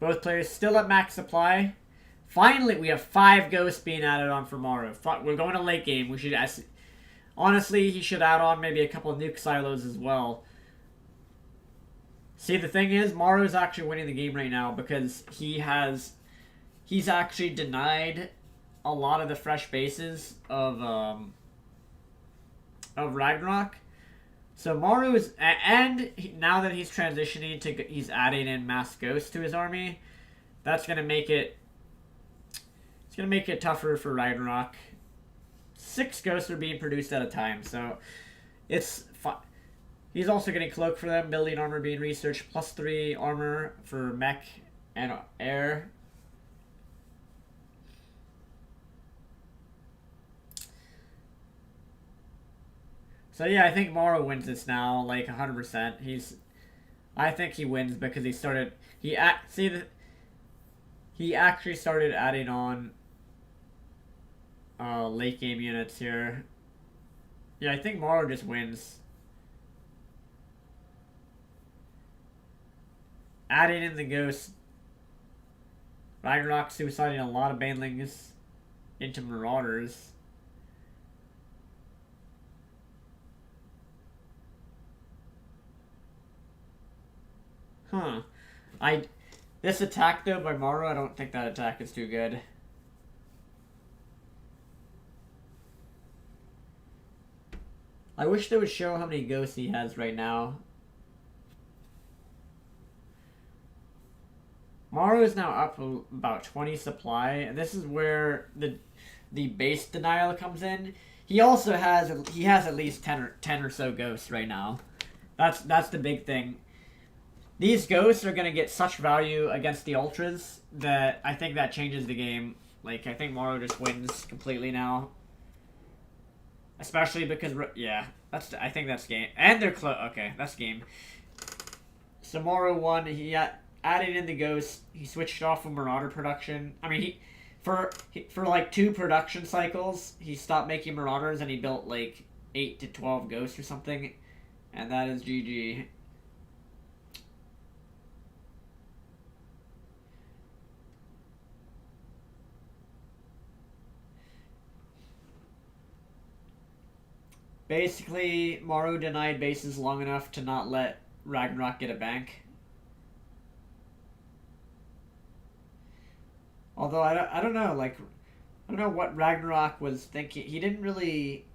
Both players still at max supply. Finally, we have 5 ghosts being added on for Maru. We're going to late game. We should... Honestly, he should add on maybe a couple of nuke silos as well. See, the thing is, Maru is actually winning the game right now because he's actually denied a lot of the fresh bases of Ragnarok. So Maru is, and now that he's transitioning to, he's adding in mass ghosts to his army. That's gonna make it. It's gonna make it tougher for Ragnarok. 6 ghosts are being produced at a time, so it's fun. He's also getting cloak for them, building armor being researched, +3 armor for mech and air. So yeah, I think Maru wins this now, like 100%. I think he wins because he started. He actually started adding on late game units here. Yeah, I think Maru just wins. Adding in the ghost. Ragnarok suiciding a lot of Banelings into Marauders. Huh. I This attack though by Maru, I don't think that attack is too good. I wish they would show how many ghosts he has right now. Maru is now up about 20 supply, and this is where the base denial comes in. He also has at least 10 or so ghosts right now. That's the big thing. These ghosts are gonna get such value against the ultras that I think that changes the game. Like I think Maru just wins completely now. Especially because yeah, I think that's game. And they're close. Okay, that's game. So Maru won. He added in the ghost. He switched off of Marauder production. I mean, for like 2 production cycles, he stopped making Marauders and he built like 8 to 12 ghosts or something, and that is GG. Basically, Maru denied bases long enough to not let Ragnarok get a bank. Although I don't know, like I don't know what Ragnarok was thinking. He didn't really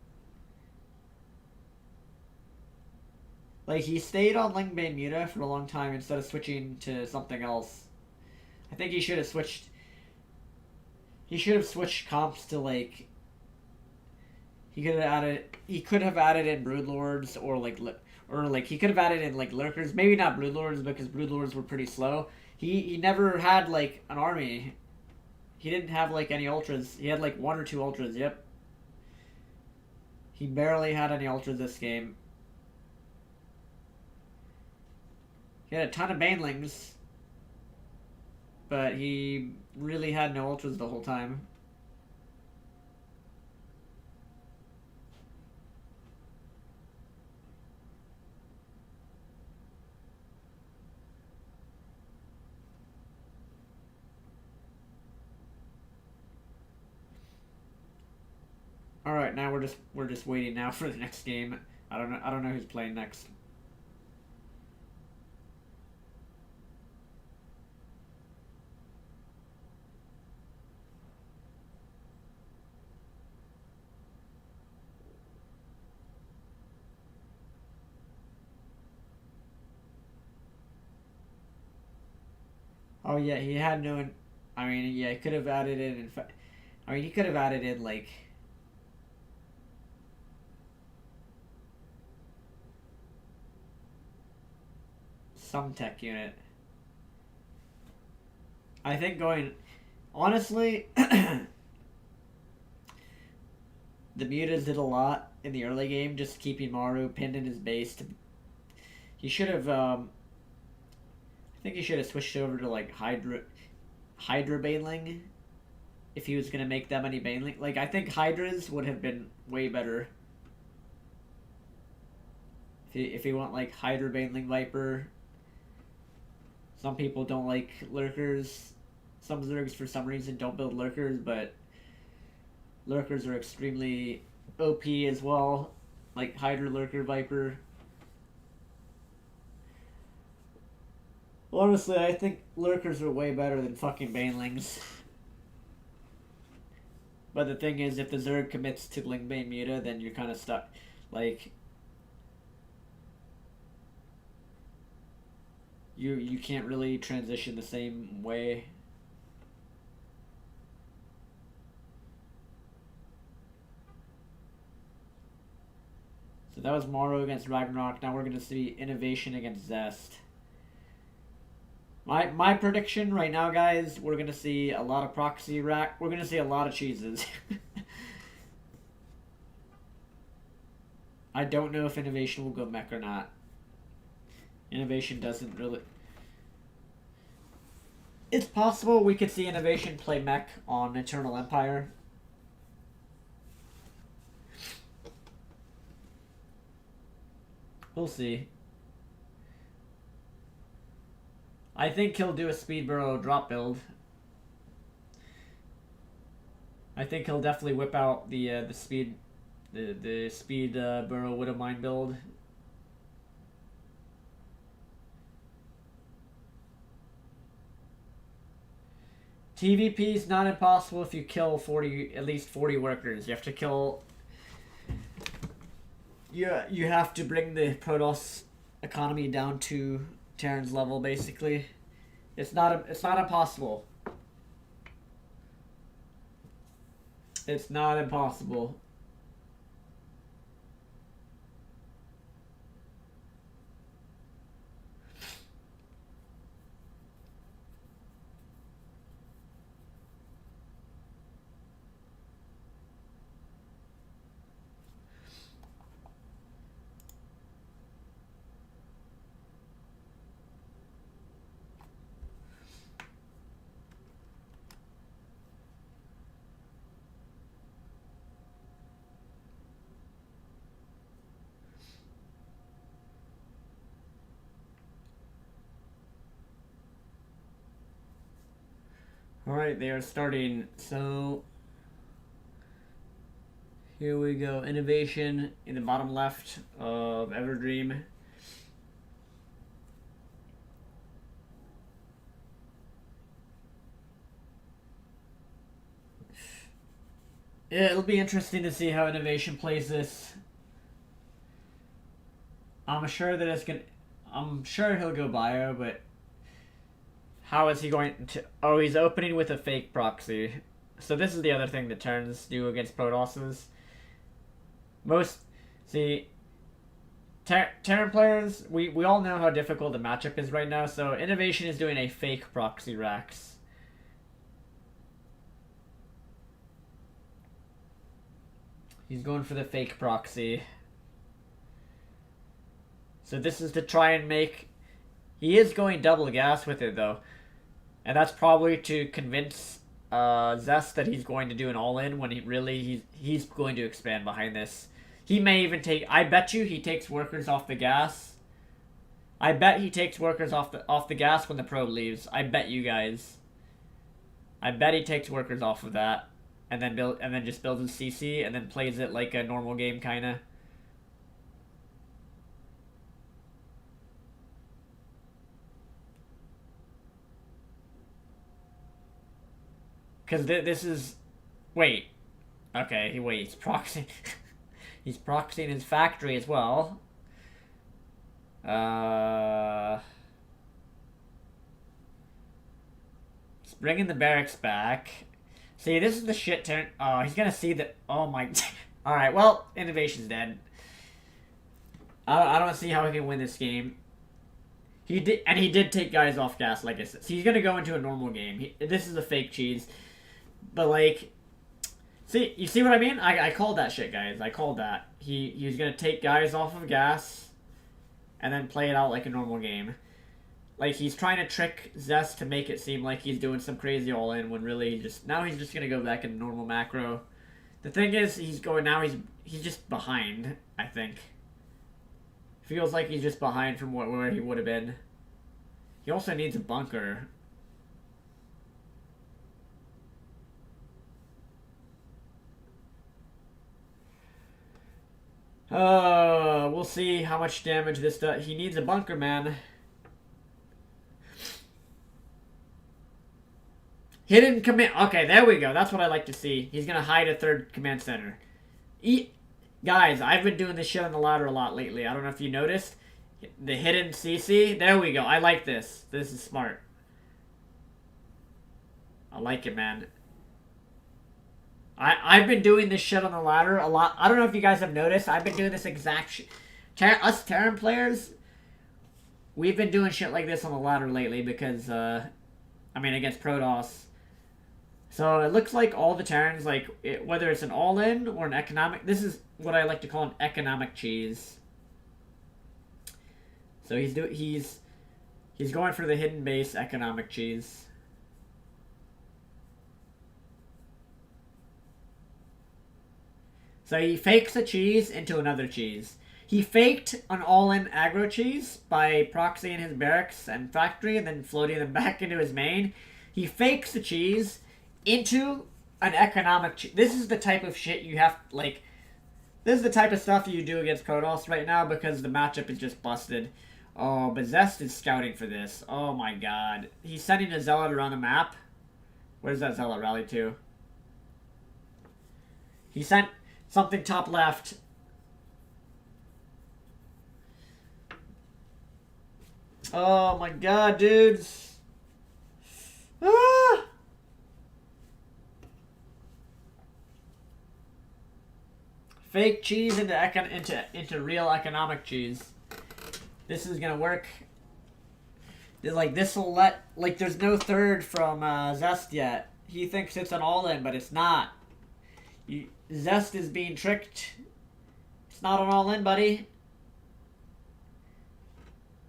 like he stayed on Lingbane Muta for a long time instead of switching to something else. I think he should have switched. He should have switched comps to like. He could have added in Broodlords or he could have added in like Lurkers. Maybe not Broodlords because Broodlords were pretty slow. He never had like an army. He didn't have like any ultras. He had like 1 or 2 ultras. Yep. He barely had any ultras this game. He had a ton of banelings, but he really had no ultras the whole time. All right, now we're just waiting now for the next game. I don't know who's playing next. Oh yeah, he had no. I mean, yeah, he could have added in. I mean, he could have added in like. Some tech unit. I think going. Honestly, the Mutas did a lot in the early game, just keeping Maru pinned in his base. He should have. I think he should have switched over to like Hydra Baneling if he was gonna make that many Baneling. Like I think Hydras would have been way better. If he went like Hydra Baneling Viper. Some people don't like Lurkers. Some Zergs for some reason don't build Lurkers, but Lurkers are extremely OP as well. Like Hydra Lurker Viper. Honestly, I think Lurkers are way better than fucking Banelings. But the thing is, if the Zerg commits to Lingbane Muta, then you're kind of stuck. Like, you can't really transition the same way. So that was Maru against Ragnarok. Now we're going to see Innovation against Zest. My prediction right now, guys, we're going to see a lot of proxy rack. We're going to see a lot of cheeses. I don't know if Innovation will go mech or not. Innovation doesn't really... It's possible we could see Innovation play mech on Eternal Empire. We'll see. I think he'll do a Speed Burrow drop build. I think he'll definitely whip out the speed Burrow Widowmine build. TVP is not impossible if you kill at least 40 workers. You have to kill. You have to bring the Protoss economy down to Terran's level, basically. It's not impossible. It's not impossible. Alright, they are starting. So, here we go. Innovation in the bottom left of Everdream. Yeah, it'll be interesting to see how Innovation plays this. I'm sure he'll go bio, but how is he going to... Oh, he's opening with a fake proxy. So this is the other thing that Terrans do against Protosses. Terran players, we all know how difficult the matchup is right now, so Innovation is doing a fake proxy Rax. He's going for the fake proxy. So this is to try and make... He is going double gas with it, though. And that's probably to convince Zest that he's going to do an all-in when he's going to expand behind this. He may even take... I bet you he takes workers off the gas. I bet he takes workers off the gas when the probe leaves. I bet you guys. I bet he takes workers off of that. And then just builds a CC and then plays it like a normal game, kinda. Because this is... Wait. Okay, he's proxying... he's proxying his factory as well. He's bringing the barracks back. See, this is the shit turn... Oh, he's gonna see that... Oh my... Alright, well, Innovation's dead. I don't see how he can win this game. He did take guys off gas, like I said. So he's gonna go into a normal game. This is a fake cheese. But, like... See, you see what I mean? I called that shit, guys. I called that. He was gonna take guys off of gas and then play it out like a normal game. Like, he's trying to trick Zest to make it seem like he's doing some crazy all-in when really now he's just gonna go back in normal macro. The thing is, he's just behind, I think. Feels like he's just behind from where he would have been. He also needs a bunker. We'll see how much damage this does. He needs a bunker, man. Hidden command... Okay, there we go. That's what I like to see. He's going to hide a third command center. Guys, I've been doing this shit on the ladder a lot lately. I don't know if you noticed. The hidden CC. There we go. I like this. This is smart. I like it, man. I've been doing this shit on the ladder a lot. I don't know if you guys have noticed. I've been doing this exact shit. Us Terran players, we've been doing shit like this on the ladder lately because, I mean, against Protoss. So it looks like all the Terrans, like, whether it's an all-in or an economic... This is what I like to call an economic cheese. So he's going for the hidden base economic cheese. So he fakes a cheese into another cheese. He faked an all-in aggro cheese by proxying his barracks and factory and then floating them back into his main. He fakes the cheese into an economic cheese. This is the type of shit you have, like... This is the type of stuff you do against Protoss right now because the matchup is just busted. Oh, but Zest is scouting for this. Oh my god. He's sending a zealot around the map. Where's that Zealot rally to? He sent something top left. Oh my god, dudes. Ah! Fake cheese into real economic cheese. This is gonna work. Like, this will let... Like, there's no third from Zest yet. He thinks it's an all-in, but it's not. Zest is being tricked. It's not an all-in, buddy.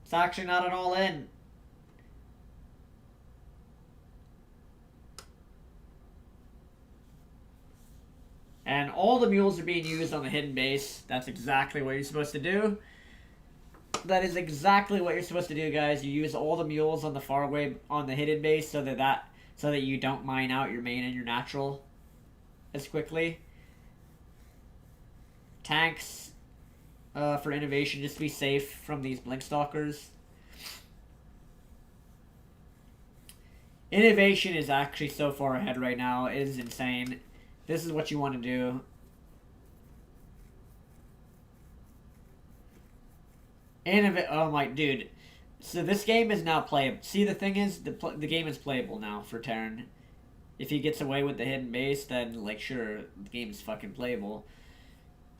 It's actually not an all-in. And all the mules are being used on the hidden base. That's exactly what you're supposed to do. That is exactly what you're supposed to do, guys. You use all the mules on the far away on the hidden base so that you don't mine out your main and your natural as quickly. Tanks for innovation, just to be safe from these blink stalkers. Innovation is actually so far ahead right now. It is insane. This is what you want to do. Oh my dude. So this game is now playable. See, the thing is, the game is playable now for Terran. If he gets away with the hidden base, then, like, sure, the game is fucking playable.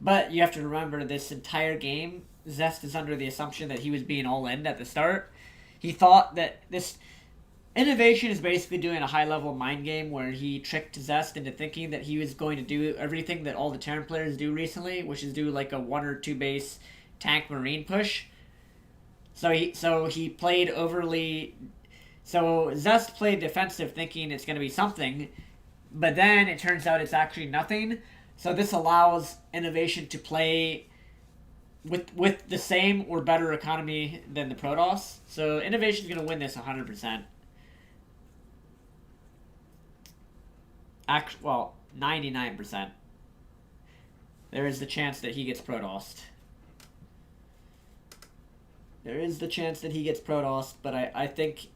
But you have to remember, this entire game, Zest is under the assumption that he was being all-in at the start. He thought that this... Innovation is basically doing a high-level mind game where he tricked Zest into thinking that he was going to do everything that all the Terran players do recently, which is do, like, a 1 or 2 base tank marine push. So he played overly... So Zest played defensive thinking it's going to be something, but then it turns out it's actually nothing. So this allows Innovation to play with the same or better economy than the Protoss. So Innovation's going to win this 100%. Well, 99%. There is the chance that he gets Protossed. There is the chance that he gets Protossed, but I think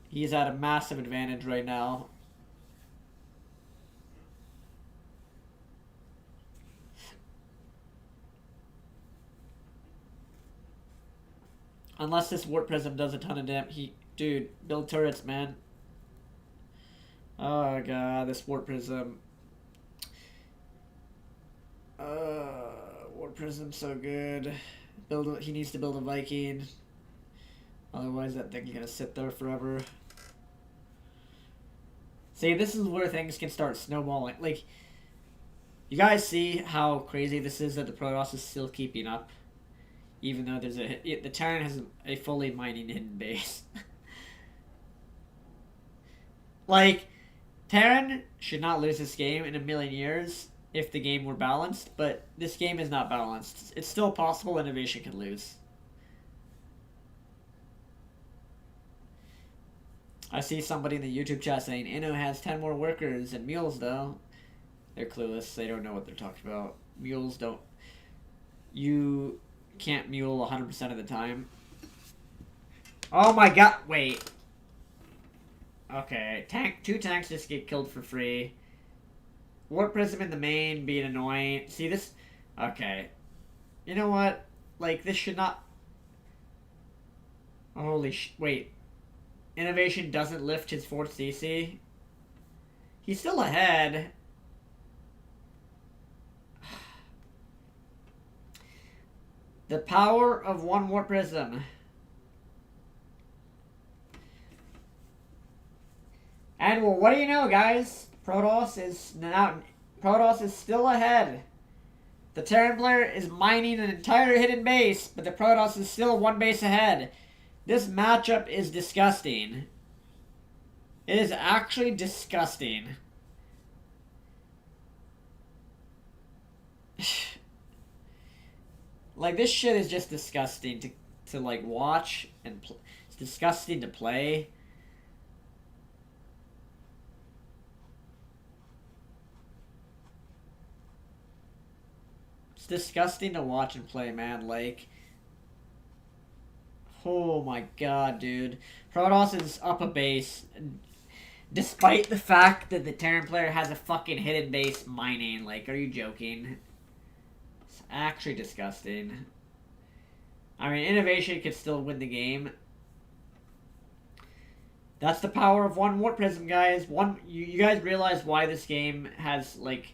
he's at a massive advantage right now. Unless this Warp Prism does a ton of damage. Dude, build turrets, man. Oh god, this Warp Prism. Warp Prism's so good. He needs to build a Viking. Otherwise that thing's gonna sit there forever. See, this is where things can start snowballing. Like, you guys see how crazy this is that the Protoss is still keeping up? Even though there's the Terran has a fully mining hidden base. Like, Terran should not lose this game in a million years if the game were balanced, but this game is not balanced. It's still possible Innovation can lose. I see somebody in the YouTube chat saying, Inno has 10 more workers and mules, though. They're clueless. They don't know what they're talking about. Mules don't... You can't mule 100% of the time. Oh my god, wait. Okay, two tanks just get killed for free. Warp Prism in the main being annoying. See this? Okay. You know what? Like, this should not... Holy wait. Innovation doesn't lift his 4th CC? He's still ahead. The power of one Warp Prism. And well, what do you know, guys? Protoss is still ahead. The Terran player is mining an entire hidden base, but the Protoss is still 1 base ahead. This matchup is disgusting. It is actually disgusting. Like, this shit is just disgusting to like, watch and it's disgusting to play. It's disgusting to watch and play, man. Like, oh my god, dude. Protoss is up a base. Despite the fact that the Terran player has a fucking hidden base mining. Like, are you joking? It's actually disgusting. I mean, Innovation could still win the game. That's the power of one Warp Prism, guys. You guys realize why this game has, like,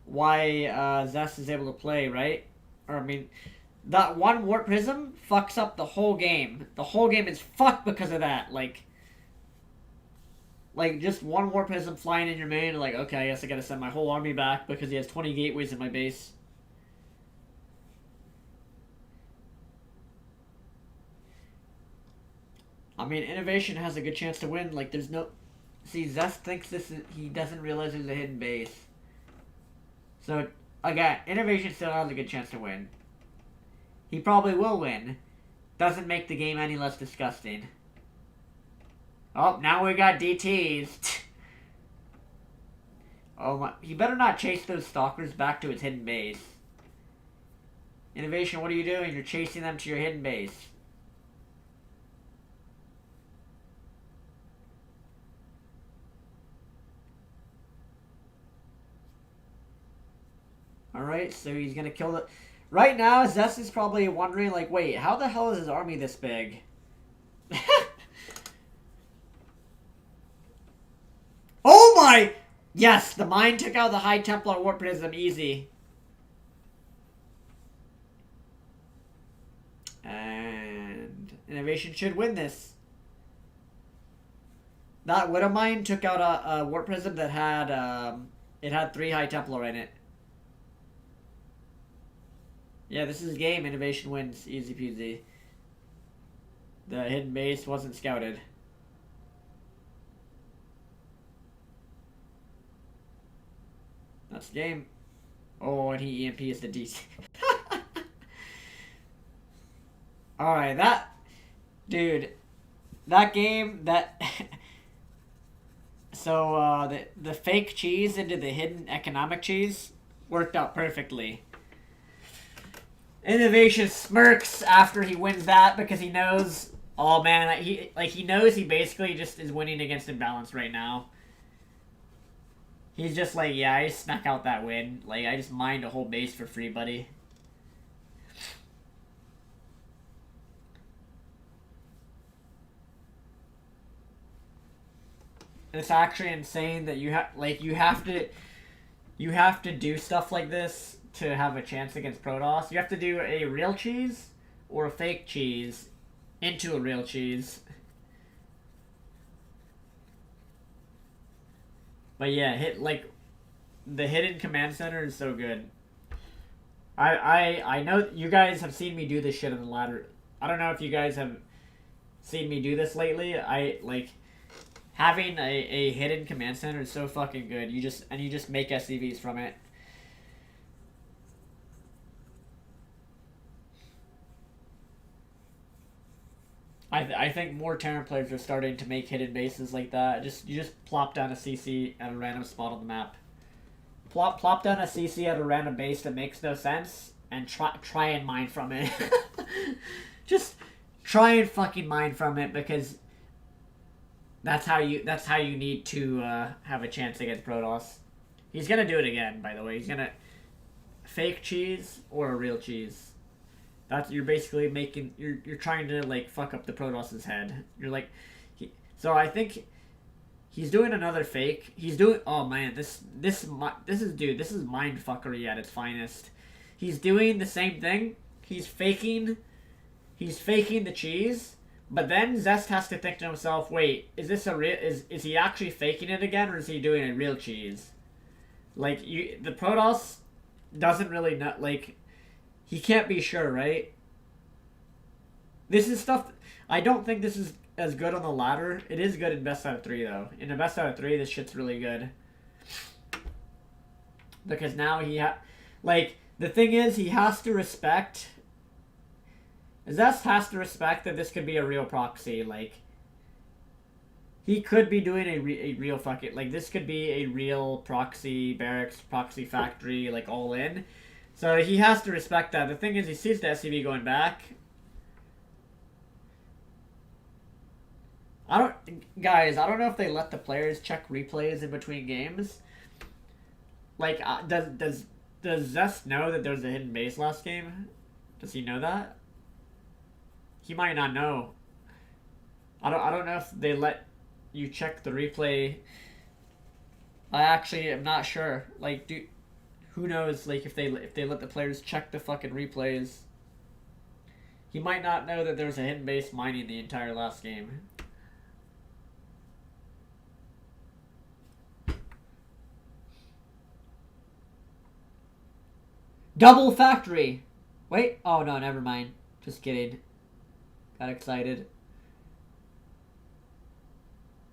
why Zest is able to play, right? Or, I mean, that one Warp Prism fucks up the whole game. The whole game is fucked because of that. Like, just one Warp Prism flying in your main, like, okay, I guess I gotta send my whole army back because he has 20 gateways in my base. I mean, Innovation has a good chance to win. Like, there's no... See, Zest thinks this is... He doesn't realize there's a hidden base. So, again, Innovation still has a good chance to win. He probably will win. Doesn't make the game any less disgusting. Oh, now we got DTs. Oh my... He better not chase those stalkers back to his hidden base. Innovation, what are you doing? You're chasing them to your hidden base. Alright, so he's gonna kill the... Right now, Zest is probably wondering, like, wait, how the hell is his army this big? Oh my! Yes, the mine took out the High Templar Warp Prism, easy. And Innovation should win this. That Widow Mine took out a Warp Prism that had, it had 3 High Templar in it. Yeah, this is a game. Innovation wins. Easy peasy. The hidden base wasn't scouted. That's the game. Oh, and he EMPs the DC. Alright, that... Dude. That game, that... So, the fake cheese into the hidden economic cheese worked out perfectly. Innovation smirks after he wins that because he knows, oh man, he knows he basically just is winning against imbalance right now. He's just like, yeah, I just snuck out that win. Like, I just mined a whole base for free, buddy. It's actually insane that you have to do stuff like this to have a chance against Protoss. You have to do a real cheese or a fake cheese into a real cheese. But yeah, the hidden command center is so good. I know you guys have seen me do this shit on the ladder. I don't know if you guys have seen me do this lately. Having a hidden command center is so fucking good. You just make SCVs from it. I think more Terran players are starting to make hidden bases like that. You just plop down a CC at a random spot on the map. Plop down a CC at a random base that makes no sense and try and mine from it. Just try and fucking mine from it because that's how you need to have a chance against Protoss. He's gonna do it again, by the way. He's gonna fake cheese or a real cheese. You're basically making you're trying to like fuck up the Protoss's head. You're like, so I think he's doing another fake. He's doing, oh man, this is mindfuckery at its finest. He's doing the same thing. He's faking the cheese, but then Zest has to think to himself, wait, is this a real? Is he actually faking it again, or is he doing a real cheese? Like the Protoss doesn't really know, like. He can't be sure, right? This is stuff... I don't think this is as good on the ladder. It is good in best out of 3, though. In the best out of 3, this shit's really good. Because now like, the thing is, he has to respect... Zest has to respect that this could be a real proxy. Like, he could be doing a real fucking... Like, this could be a real proxy barracks, proxy factory, like, all in. So he has to respect that. The thing is, he sees the SCV going back. Guys, I don't know if they let the players check replays in between games. Like, does Zest know that there's a hidden base last game? Does he know that? He might not know. I don't know if they let you check the replay. I actually am not sure. Like, who knows? Like, if they let the players check the fucking replays, he might not know that there was a hidden base mining the entire last game. Double factory. Wait. Oh no, never mind. Just kidding. Got excited.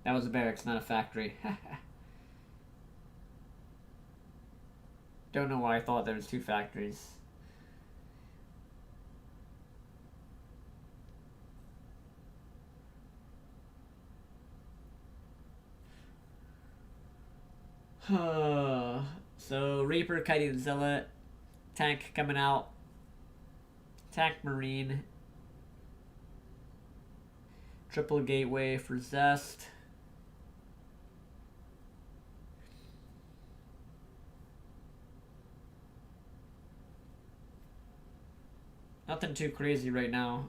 That was a barracks, not a factory. Don't know why I thought there was 2 factories. So Reaper, Kiting Zealot, tank coming out, tank Marine, triple gateway for Zest. Nothing too crazy right now.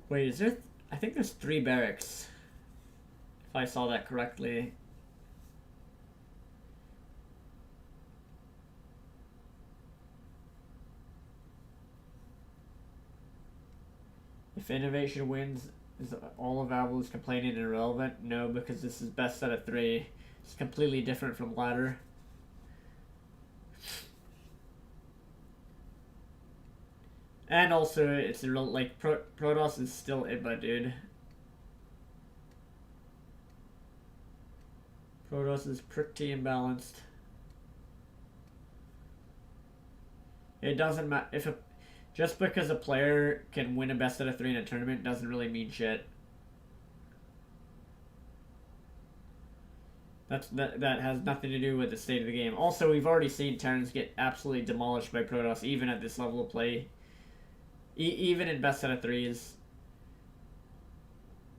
Wait, is there... I think there's 3 barracks. If I saw that correctly. If Innovation wins, is all of Avilos complaining and irrelevant? No, because this is best out of 3. It's completely different from ladder. And also, it's a real, like, Protoss is still IBA, dude. Protoss is pretty imbalanced. It doesn't matter if just because a player can win a best out of 3 in a tournament doesn't really mean shit. That has nothing to do with the state of the game. Also, we've already seen Terrans get absolutely demolished by Protoss, even at this level of play. Even in best out of 3s.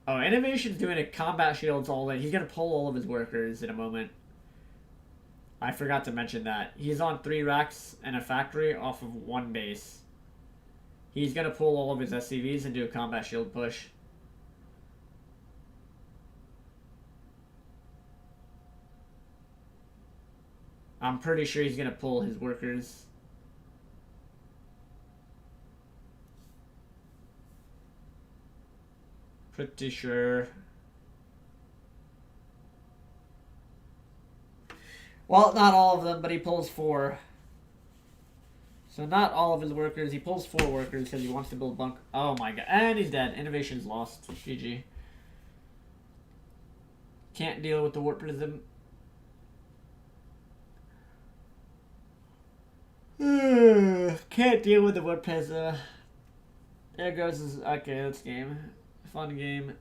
Oh, Innovation's doing a combat shields all in. He's gonna pull all of his workers in a moment. I forgot to mention that. He's on 3 racks and a factory off of 1 base. He's gonna pull all of his SCVs and do a combat shield push. I'm pretty sure he's gonna pull his workers. Pretty sure. Well, not all of them, but he pulls 4. So not all of his workers. He pulls 4 workers because he wants to build bunk. Oh my god. And he's dead. Innovation's lost. GG. Can't deal with the warp prism. Can't deal with the warp prism. There goes his... Okay, let's game. Fun game.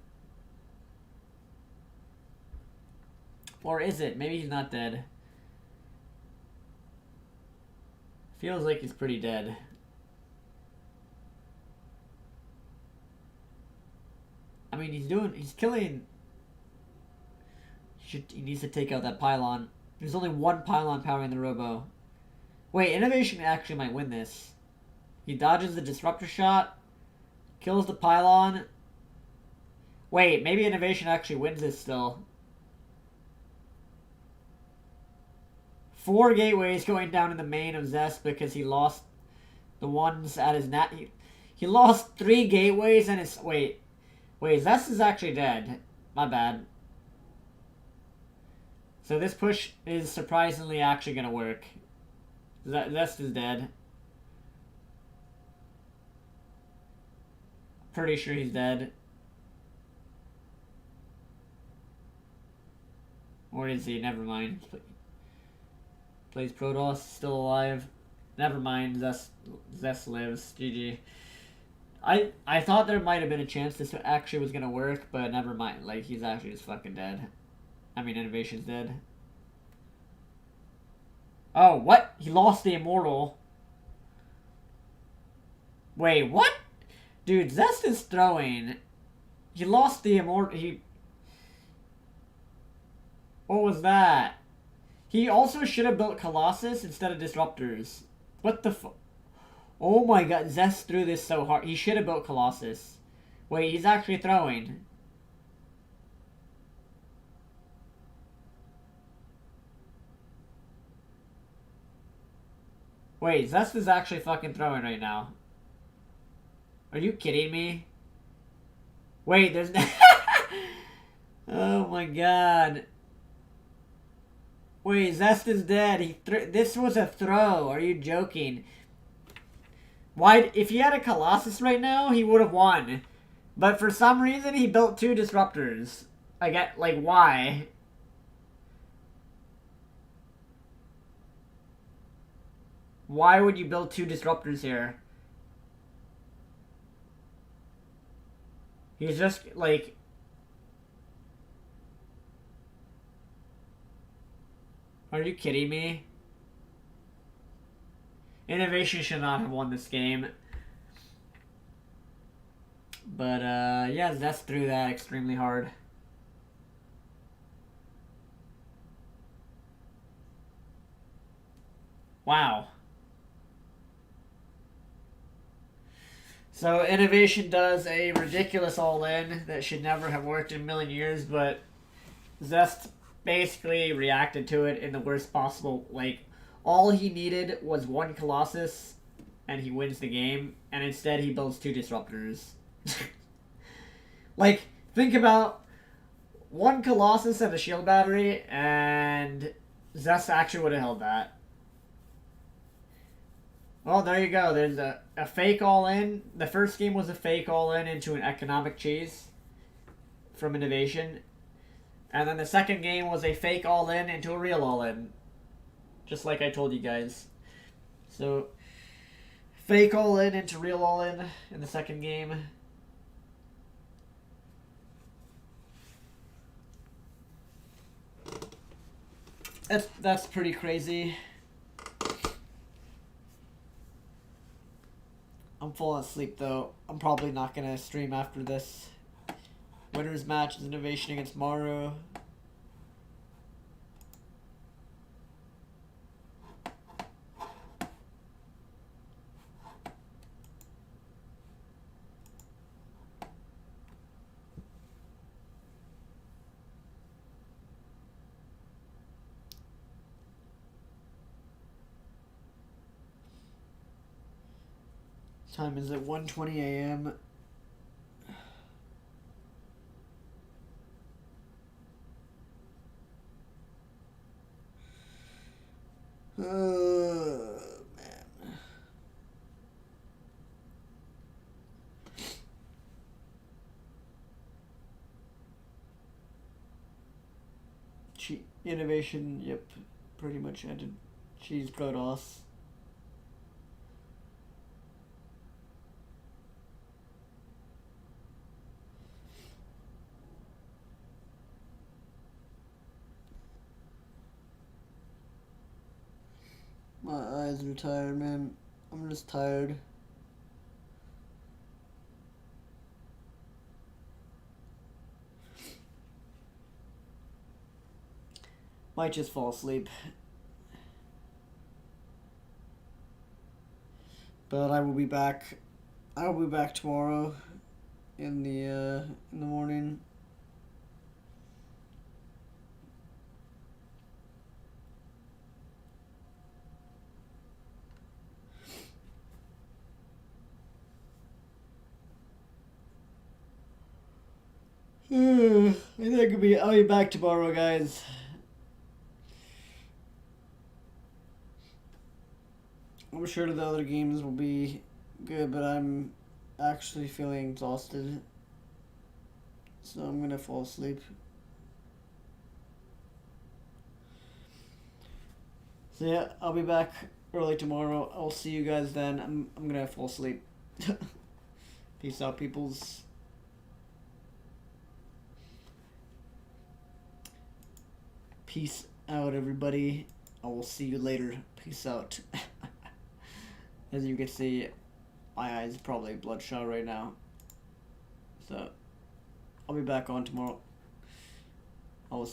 Or is it? Maybe he's not dead. Feels like he's pretty dead. I mean, he's killing. He needs to take out that pylon. There's only 1 pylon powering the robo. Wait, Innovation actually might win this. He dodges the disruptor shot, kills the pylon. Wait, maybe Innovation actually wins this still. 4 gateways going down in the main of Zest because he lost the ones at his nat. He lost 3 gateways and his... Wait, Zest is actually dead. My bad. So this push is surprisingly actually gonna work. Zest is dead. Pretty sure he's dead. Or is he? Never mind. Plays Protoss, still alive. Never mind, Zest lives. GG. I thought there might have been a chance this actually was gonna work, but never mind. Like, he's actually just fucking dead. I mean, Innovation's dead. Oh, what? He lost the Immortal. Wait, what? Dude, Zest is throwing. He lost the Immortal. What was that? He also should have built Colossus instead of Disruptors. What the fuck? Oh my god, Zest threw this so hard. He should have built Colossus. Wait, he's actually throwing. Wait, Zest is actually fucking throwing right now. Are you kidding me? Wait, there's... Oh my god. Wait, Zest is dead. This was a throw. Are you joking? Why? If he had a Colossus right now, he would have won. But for some reason, he built 2 Disruptors. I get, like, why? Why would you build 2 Disruptors here? He's just, like... Are you kidding me? Innovation should not have won this game. But, yeah, Zest threw that extremely hard. Wow. So, Innovation does a ridiculous all-in that should never have worked in a million years, but Zest basically reacted to it in the worst possible, like, all he needed was 1 Colossus, and he wins the game, and instead he builds 2 Disruptors. Like, think about 1 Colossus and a shield battery, and Zest actually would have held that. Well, there you go. There's a fake all-in. The first game was a fake all-in into an economic cheese from Innovation. And then the second game was a fake all-in into a real all-in. Just like I told you guys. So, fake all-in into real all-in in the second game. That's pretty crazy. I'm falling asleep though. I'm probably not gonna stream after this. Winner's match is Innovation against Maru. Time is at 1:20 a.m. Man. Innovation, yep, pretty much ended. Cheese Protoss. My eyes are tired, man. I'm just tired. Might just fall asleep. But I will be back. I will be back tomorrow in the morning. I think I'll be back tomorrow, guys. I'm sure the other games will be good, but I'm actually feeling exhausted. So I'm gonna fall asleep. So yeah, I'll be back early tomorrow. I'll see you guys then. I'm gonna fall asleep. Peace out, peoples. Peace out, everybody. I will see you later. Peace out. As you can see, my eyes probably bloodshot right now. So, I'll be back on tomorrow.